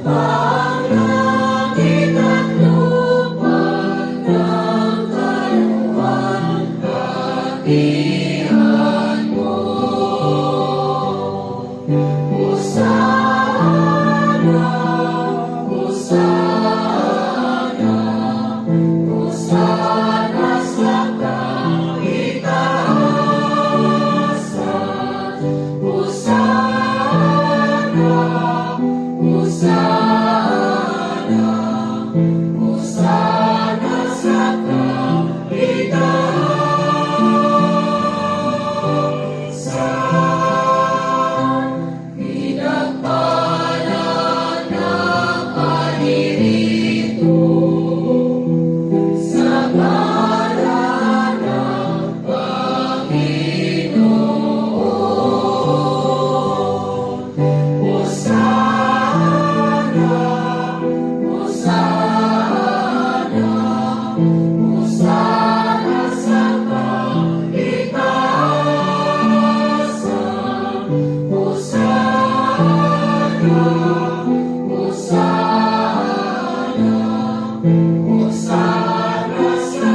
ang langit at lupa ng kaluwalhatian mo. Hosana, Hosana, Hosana sa kaitaasan. Hosana, Hosana, Hosana sa kaitaasan. Pinagpala ng paririto sa ngalan ng Panginoon. Hosana, Hosana, Hosana sa kaitaasan. Hosana, Hosana, Hosana sa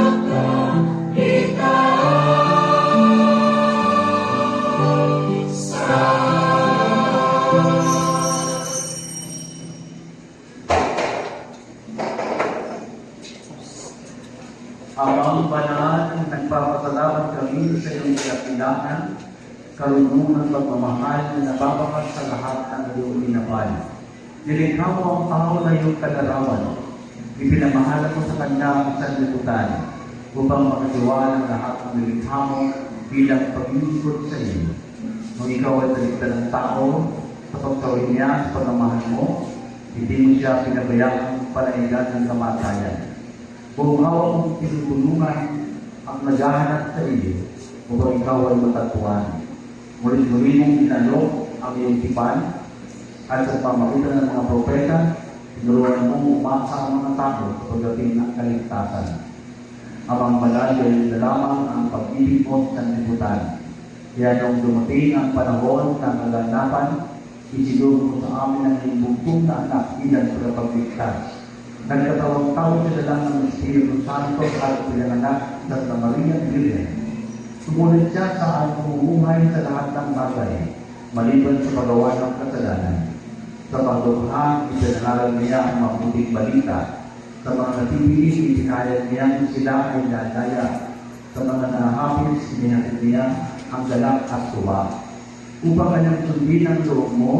Amang banal, nagpapasalamat kami sa iyong kakilangan, karunungan at pagmamahal na nababakas sa lahat ng iyong minapal. Nilikha mo ang tao na iyong kagarawan. Ipinamahala mo sa kanya ang sanlibutan upang makatiwala ang lahat ng nilikha mo bilang paglingkod sa iyo. Nung ikaw ay talikdan ng tao, sa pagtawid niya sa pagmamahal mo, hindi mo siya pinabayang panaigan ng kamatayan. Buong hawak mong tinutulungan ang naghahanap sa iyo upang ikaw ay matagpuan. Mulit-muli mong inalok ang iyong tipan at sa pamagitan ng mga propeta, tinuruan mong umasa ang mga tao sa pagdating ng kaligtasan. Amang malayo ay lamang ang pag-ibig mo sa sanlibutan. Kaya nung dumating ang panahon ng kaganapan, isinuro mo sa amin ang iyong bugtong na anak bilang tagapagligtas. Nagkatawang tao sa dalang ng Espiritu Santo at pinanganak sa Santa Maria Virgen. Sumunod siya sa pamumuhay sa lahat ng bagay, maliban sa paggawa ng kasalanan. Sa pagdukha, ipinangaral niya ang mabuting balita. Sa mga natibilis, ipinahayag niya sila ay nadaya. Sa mga nahapis, inihatid niya ang galak at tuwa. upang kanyang sundin ang loob mo,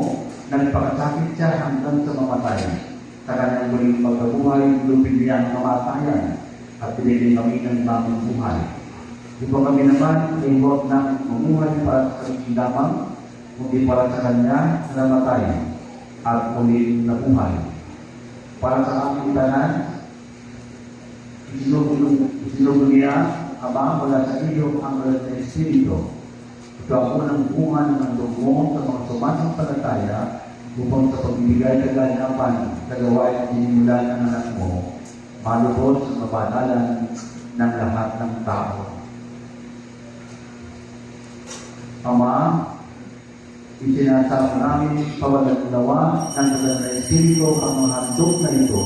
nagpakasakit siya hanggang sa mamatay. Sa kanyang muling pagkabuhay, lupin niya ang kamatayan at binigyan kami ng bagong buhay. Upang kami naman ay huwag na mamuhay para sa sarili lamang, kundi para sa kanya na namatay at muling nabuhay. Para sa aming tanan, isinugo niya, Ama, mula sa iyo ang Banal na Espiritu. Ito ang unang bunga ng handog mo sa mga sumasampalataya upang sa pagbibigay kaganapan sa gawain dinimulan ng anak mo, malubos sa kabanalan ng lahat ng tao. Ama, isinasama namin pawalaglawa ng Banal na Espiritu ang mga handog na ito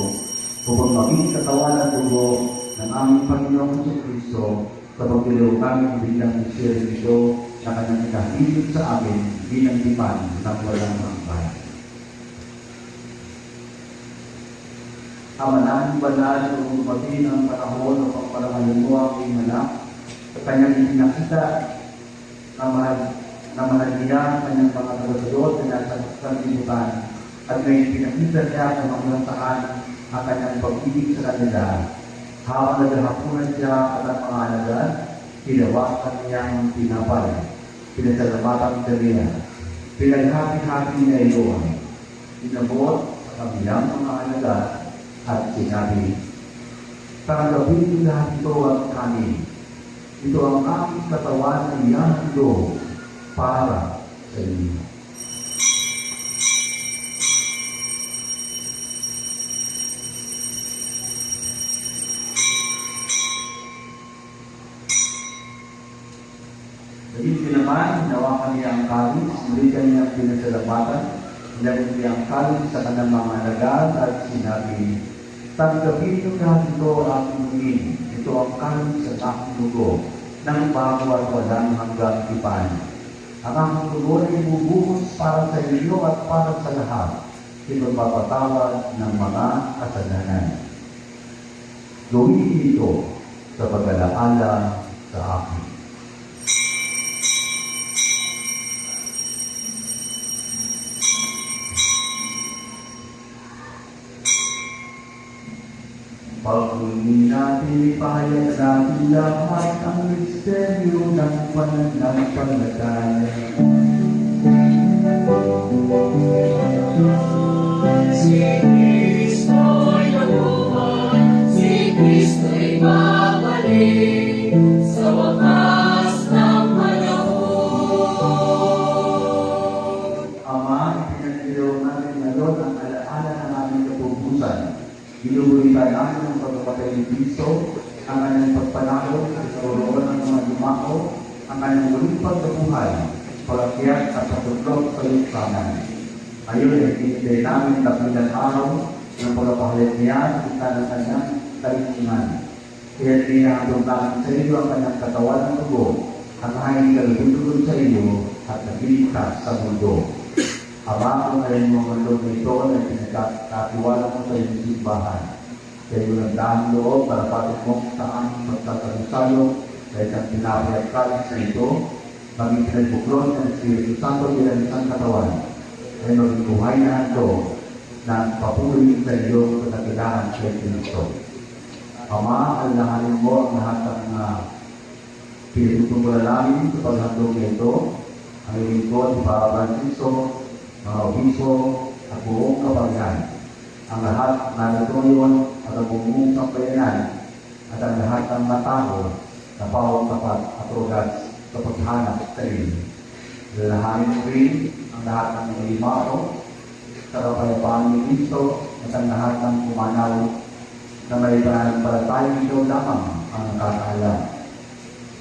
upang maging katawan at dugo ng aming Panginoong Jesucristo sa pagdiliw kami bilang Espiritu na kanyang ikahilig sa amin bilang tipan ng walang hanggan. Ama namin banal, kung dumating ang panahon upang parangalan mo ang iyong anak sa kanyang ipinakita na mahal niya ang kanyang mga tagasunod na nasa sanlibutan at may ipinakita niya kung hanggang saan ang kanyang pag-ibig sa kanila. Habang naghahapunan siya at ang mga alagad, hinawakan niyang tinapay, pinasalamatan niya, pinaghati-hati niya iyon, inabot sa kabilang mga alagad at sinabi, tanggapin niyo lahat ito at kanin. Ito ang aming katawan na iyahido para sa inyo. Hindi naman, hinawakan niya ang kalis, muli kanya pinasalamatan, hinagin niya ang kalis sa kanyang mga alagad at sinabi, tanggapin niyo lahat ito aking hingin. Ito ang kalis sa aking dugo, ng bago at walang hanggang tipan. Ang aking dugo ay bubuhos para sa inyo at para sa lahat, ipagpapatawad ng mga kasalanan. Gawin ito sa pag-alaala sa akin. Pag-uli natin, ipahayag natin lahat ang misteryo ng pananampalataya. Si Kristo'y nabuhay, si Kristo'y babalik sa wakas ng panahon. Ama, ipinagdilaw natin ngayon ang alaala ng aming kapupusan. Inubulitan namin ang pagpapatay ni Cristo, ang kanyang pagpanalo sa karoon ng mga dumao, ang kanyang muling pagkabuhay, pag-akyat at pagtutlog sa luksanan. Ngayon ay pinigay namin dakilang araw ng pagpapahalit niya sa ng kanyang kalintingan. Kaya tinahandog namin sa iyo ang kanyang katawan ng dugo, ang hanging kalubundugon sa iyo at nagliligtas sa mundo. Ama, kung ngayon mo ang loob na ito na pinagkatiwala mo sa iyong simbahan. Kaya yung nagdaan loob para patid mo sa aming pagtatanusalo dahil ang pinapay at kalis na ito, maging pinagbuklon ng Espiritu Santo bilang isang katawan. Kaya maging buhay na ito na papuri sa iyo sa dakilaan kay Cristo. Ama, alalahanin mo ang lahat ng pinagtutungkulan namin sa paghandog na ito. Ang iyong lingkod, si Papa Francisco, mga obiso at buong kapangyan, ang lahat na natuloy at ang buong kampayanan at ang lahat ng matao na pawang tapat at rugas sa paghanap sa iyo. Lalahanin mo rin ang lahat ng mga limao sa kapayapaan ni Cristo at ang lahat ng kumanaw na may pananampalatayang ikaw lamang ang nakakaalam.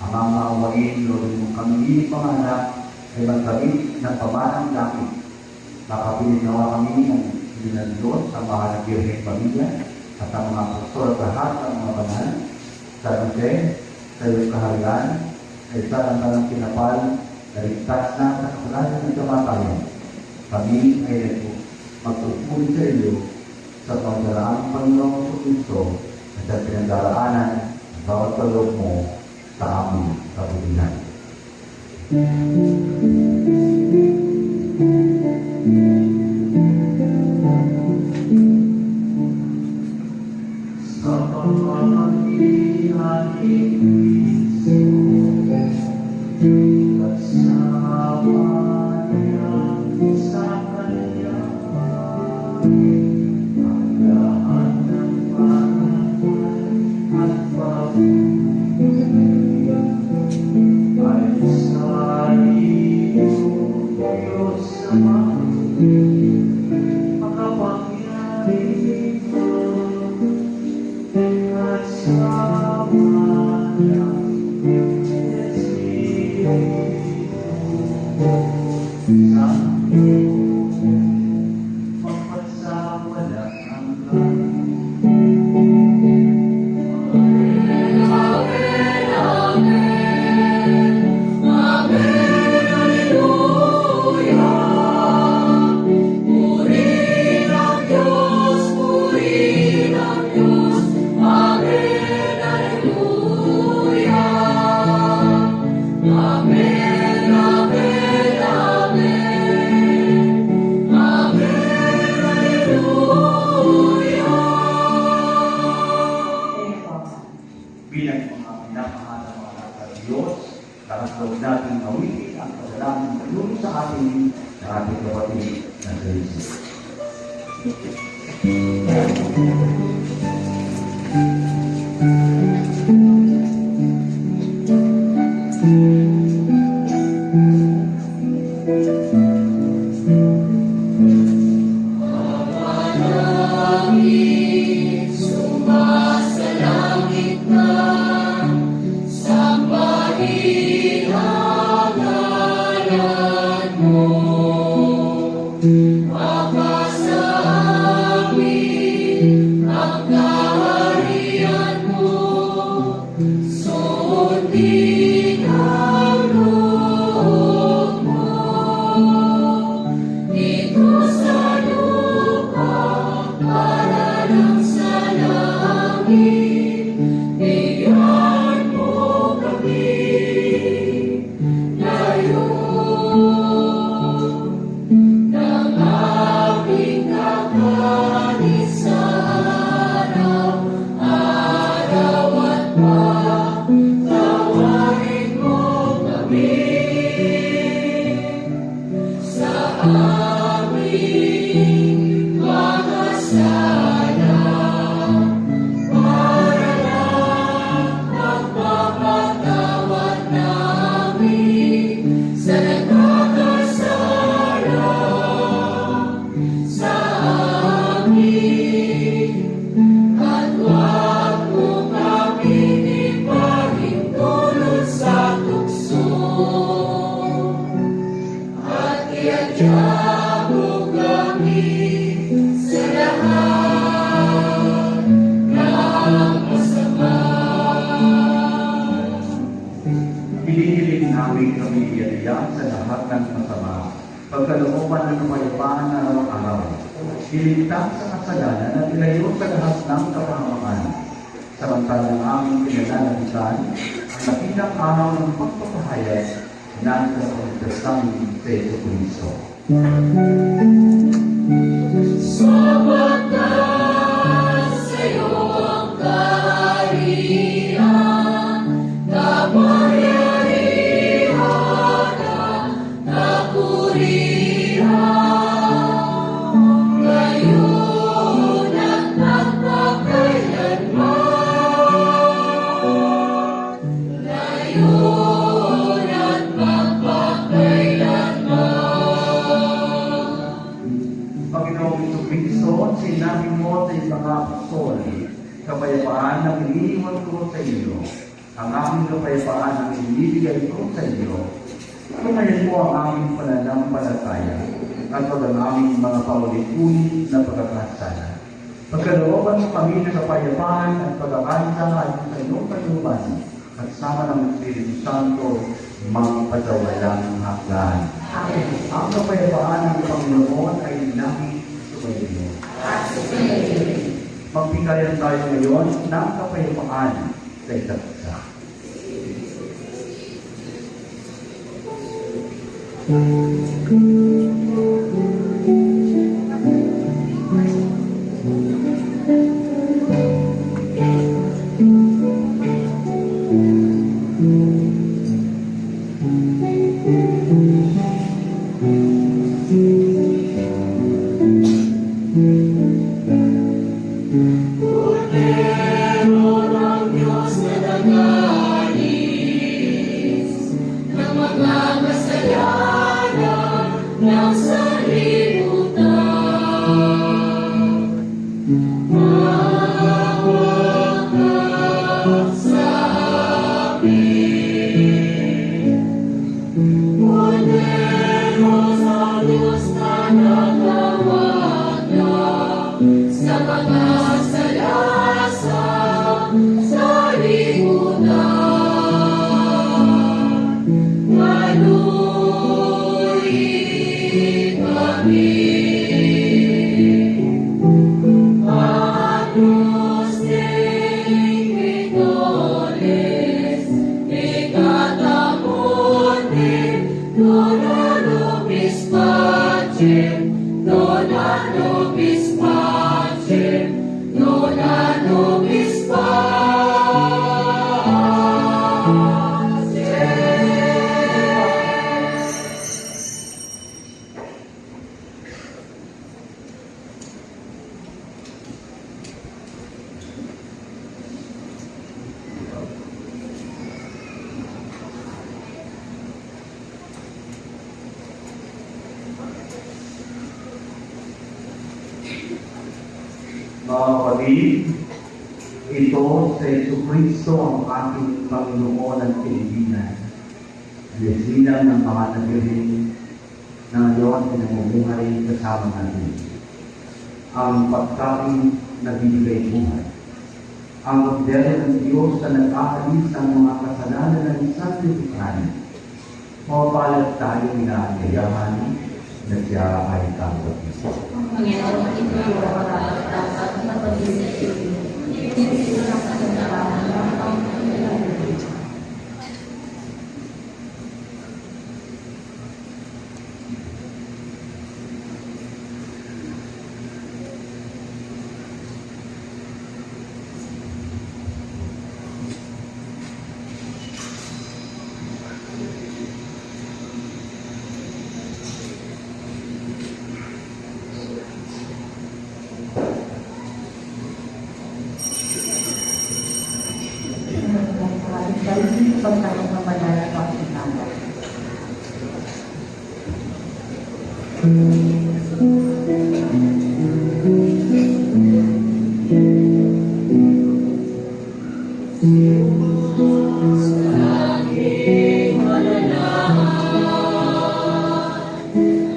Ang mga umain, lulong mong kami mga anak ay magkabit ng pamanang langit. Nakapilit nawa kami ng Diyos sa mga nag-Birhen Pamilya at ang mga pastor at lahat ng mga banal sa Jose, sa iyong kaharian, ay sa ang talang kinapal na ligtas na sa kasalanan ng kamatayan. Kami ay magpupuli sa iyo sa pagdaraang Panginoong Kristo at sa pinagdaraanan ng bawat kaloob mo sa aming kabulihan. Sa pamamagitan ni Kristo, kasama niya sa Kanya, ang lahat ng pangalan at papuri ay sa iyo, Diyos Ama, makapangyarihan at sama ng Espiritu Santo, magpasawalang hanggan. Bilang mga pinamahal ng mga anak ng Diyos, dapat natin awitin ang pagdalangin ng Diyos sa ating kapatid na Grace. Hinihiling namin kami iyan sa lahat ng masama, pagkalooban ng kapayapaan na araw-araw, iligtas sa kasalanan at ilayo sa lahat ng kapahamakan. Samantalang aming pinananabitan ang dakilang araw ng pagpapahayag ng kasaligtas namin sa Jesucristo. Sapagkat sa'yo ang kaharian, kapangyarihan at kapurihan, ngayon at magpakailanman. Ngayon at magpakailanman. Panginoong Jesucristo, sinabi mo sa isang apostol, kapayapaan ang iniiwan ko sa iyo, ang aming kapayapaan ang inibigay ko sa iyo. Tumayan mo ang aming pananampalataya at pag ang aming mga paulit-ulit na pagkakasala. Pagkalooban mo kami ng kapayapaan at pagkakanta at sa iyong kalooban at sama ng Espiritu Santo, magpatawalang hanggan. Ang kapayapaan ng Panginoon ay namin sumayin. Magbigayan tayo ngayon ng kapayapaan sa isa't isa. Cordero ng Diyos na nag-aalis ng mga kasalanan ng sanlibutan. Maawa ka sa amin. Cordero ng Diyos na nag-aalis sa mga sa lipunan, maluhi kami. Agnus Dei Victoris, ecatamonte, dona nobis pacem, dona nobis pacem, dona nobis pacem. Mga kapatid, ito sa Jesucristo ang ating Panginoon at Pilipinas. Silang ng mga nagbirin na ngayon ay namumuhay kasama natin. Ang pagkain na bibigay buhay. Ang modelo ng Diyos na nag-aalis ng mga kasalanan ng isang lipunan. Mapapalag tayo na kayaman na siya ay tanggap. Panginoon, ito ang oras dapat na pag-isip. Hindi lang sa kasalanan ng panginoon. Dahil dito pagkakas ng madala ko ang sinama.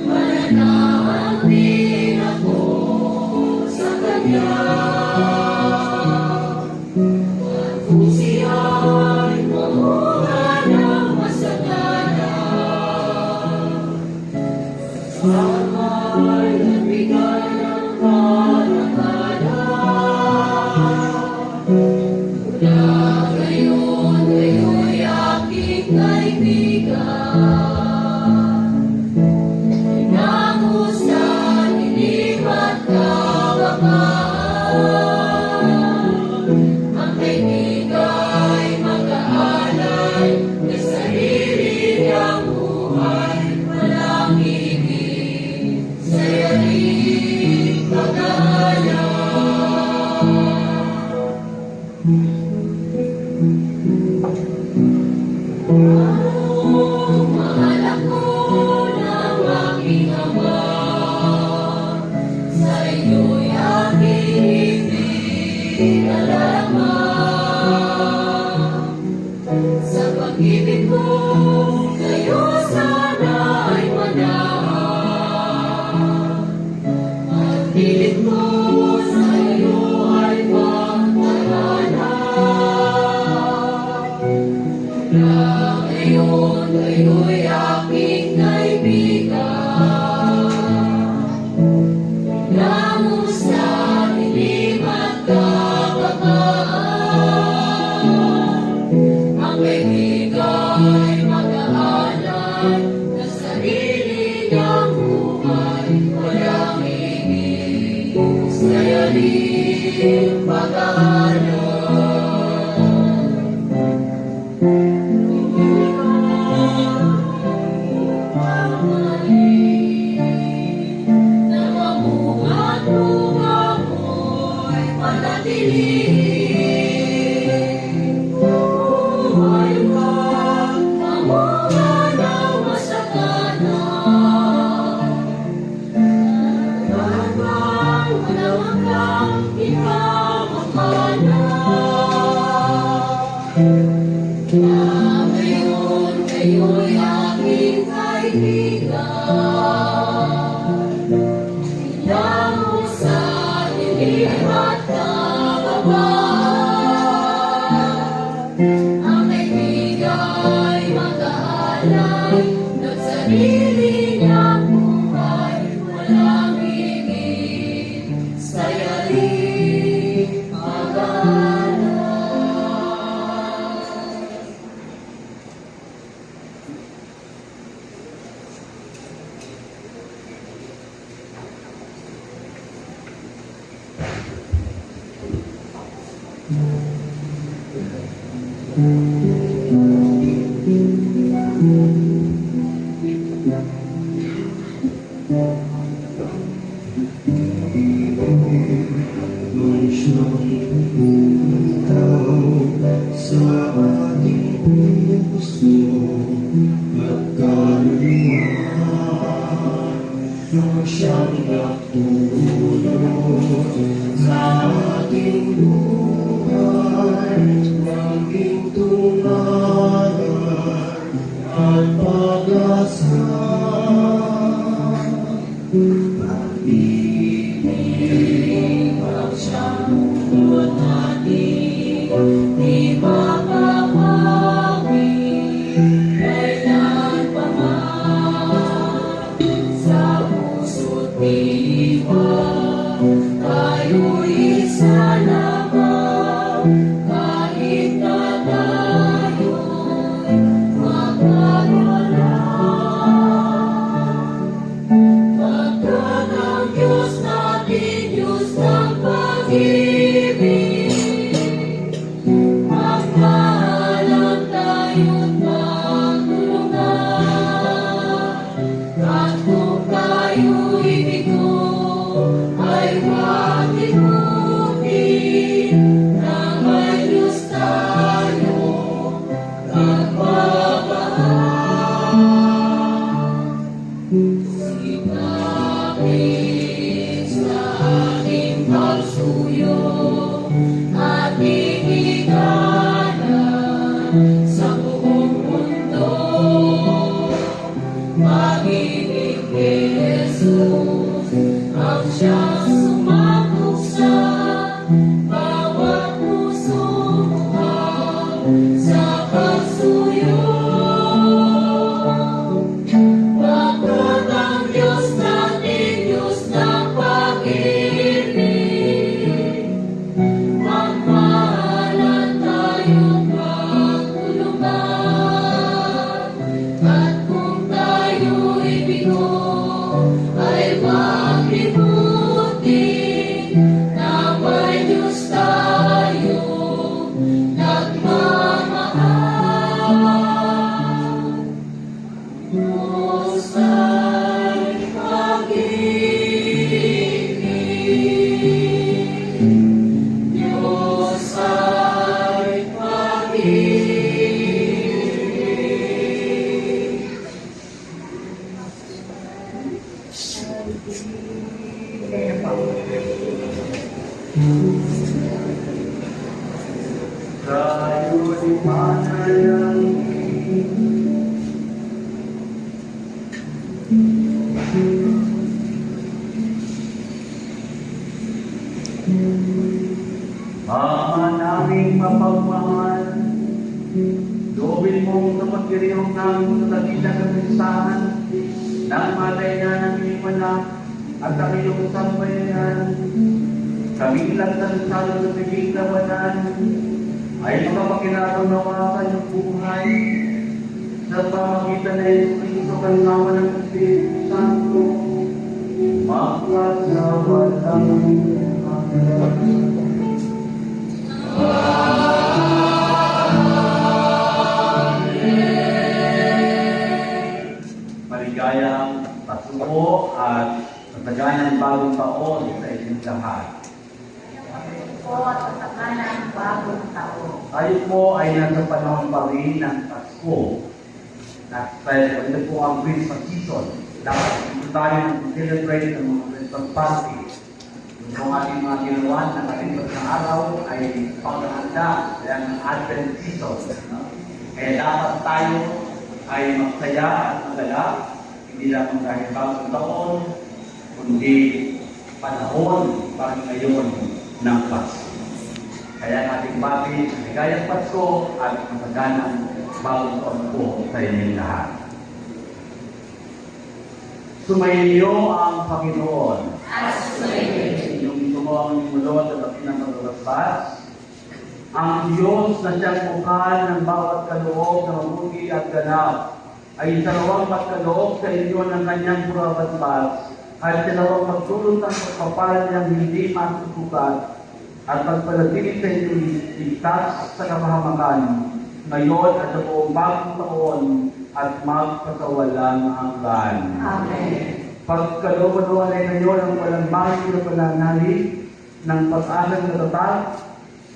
Mananahan din ako sa Kanya. Kung siya'y mamunga ng masagana, siya'y nagbigay ng kalagayan. Mula ngayon, kayo'y aking kaibigan. Inamusan, dilim at kababaan. Ang kaibigay mag-aalay na sarili niyang buhay. Walang ibig sa yarin. sariling pag-aaral. Nawamunga't bunga mo'y panatili. Buhay ka, mamunga ng masagana. Walang kang ipamamana. Ngayon kayo'y aking kaibigan. Ilang sa dilim at kababaan. Ang kaibigay mag-aalay ng sarili niyang buhay. Walang higit sayaling pag-aalay. Nung siyang tao sa ating puso at kaluluwa, nung siyang natulog sa ating buhay, maging tularan at pag-asa. Pag-ibig ang siyang buwan natin, di mapapawi kailan pa man. Sa puso't diwa, tayo'y isa lamang, kahit na tayo'y magkawala. Pagkat ang Diyos natin, Diyos ng pag-ibig, magmaalam tayo't magtulungan. At kung tayo'y bigo, ay huwag limutin na may Diyos tayo nagmamahal. Sikapin sa ating pagsuyo at igiganan sa buong mundo. Pag-ibig kay Jesus ang siyang sumakop sa bawat pusong buhay sa pagsuyo. Pagkat ang Diyos natin, Diyos ng pag-ibig, magmahalan tayo't magtulungan. At kung tayo'y bigo, ay huwag limutin na may Diyos tayo nagmamahal. Diyos ay pag-ibig, Diyos ay pag-ibig. Tayo'y manalangin. Ama naming mapagmahal, loobin mong kapagkiriyong namin sa dakilang kapisahan ng matay na ng iyong anak at ang iyong sambayanan. Kami ilang tansalo sa biging labanan ay makapakinatunawasan yung buhay sa pamagitan na Yesu Cristo kasama ng Espiritu Santo magkasawalang hanggan. Maligayang patubo at matagayang bagong taon sa inyong lahat. Po at katakan ng bagong taon. Tayo po ay nasa panahon pa rin ng Pasko. Ito po ang Christmas season. Dapat ito tayo celebrate ng mga Christmas party. Yung ating mga ginawa na kalipas na araw ay paghahanda ng Advent season. Kaya dapat tayo ay magsaya at magalak, hindi lamang dahil bagong taon, kundi panahon para ngayon ng Pasko. Kaya ating babi, maligayang Pasko at masaganang bagong taon po sa inyong lahat. Sumainyo ang Panginoon. Inyong tumawang mulod at aking paglalaspas. Ang Diyos na siyang bukal ng bawat kaloob na mabuti at ganap ay dalawang magkaloob sa inyo ng kanyang purabatbas at dalawang magtulong ng pagpapal niyang hindi masusukat at pagpalatili sa inyo ligtas sa kapahamakan ngayon at sa buong bagong taon at magpasawalang hanggan. Amen. Pagkaloob-looban ay ngayon ang walang bago na pananalig ng pag-asang natatag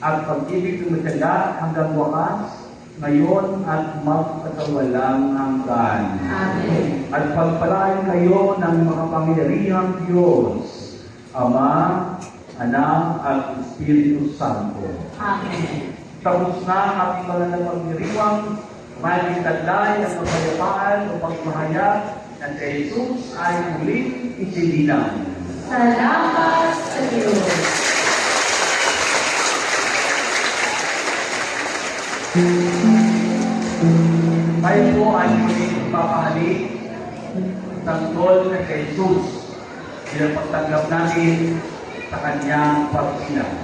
at pag-ibig ng matyaga hanggang wakas, ngayon at magpasawalang hanggan. Amen. At pagpalain kayo ng makapangyarihang Diyos, Ama, Anak, at Espiritu Santo. Amen. Tapos na ang ating mga napagdiriwang, maraming taglay ang kapayapaan o pagmahayag na si Jesus ay muling isinilang. Salamat sa Diyos. Tayo po ay muling papahalik tanggol na kay Jesus bilang pagtanggap natin sa kanyang pagsilang.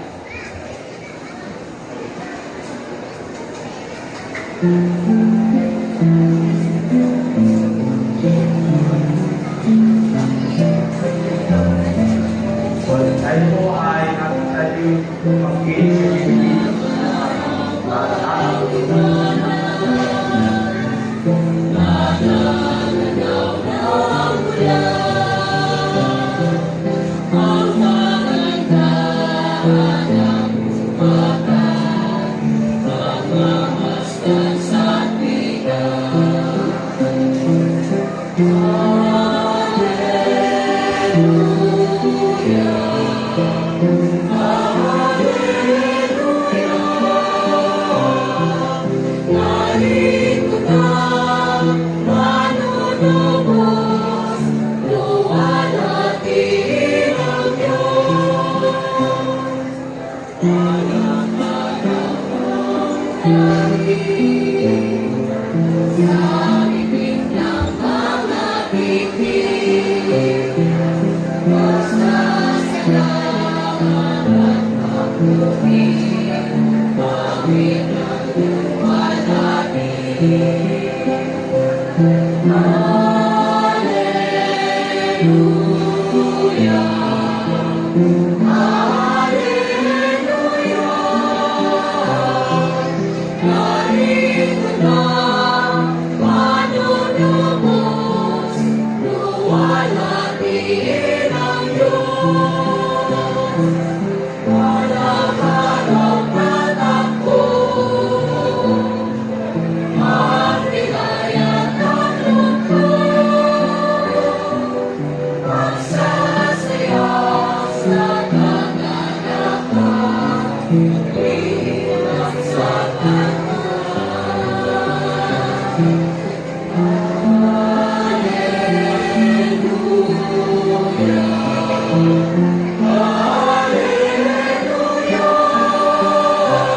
Tayo po ay tayo mag-iisip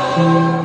Hallelujah.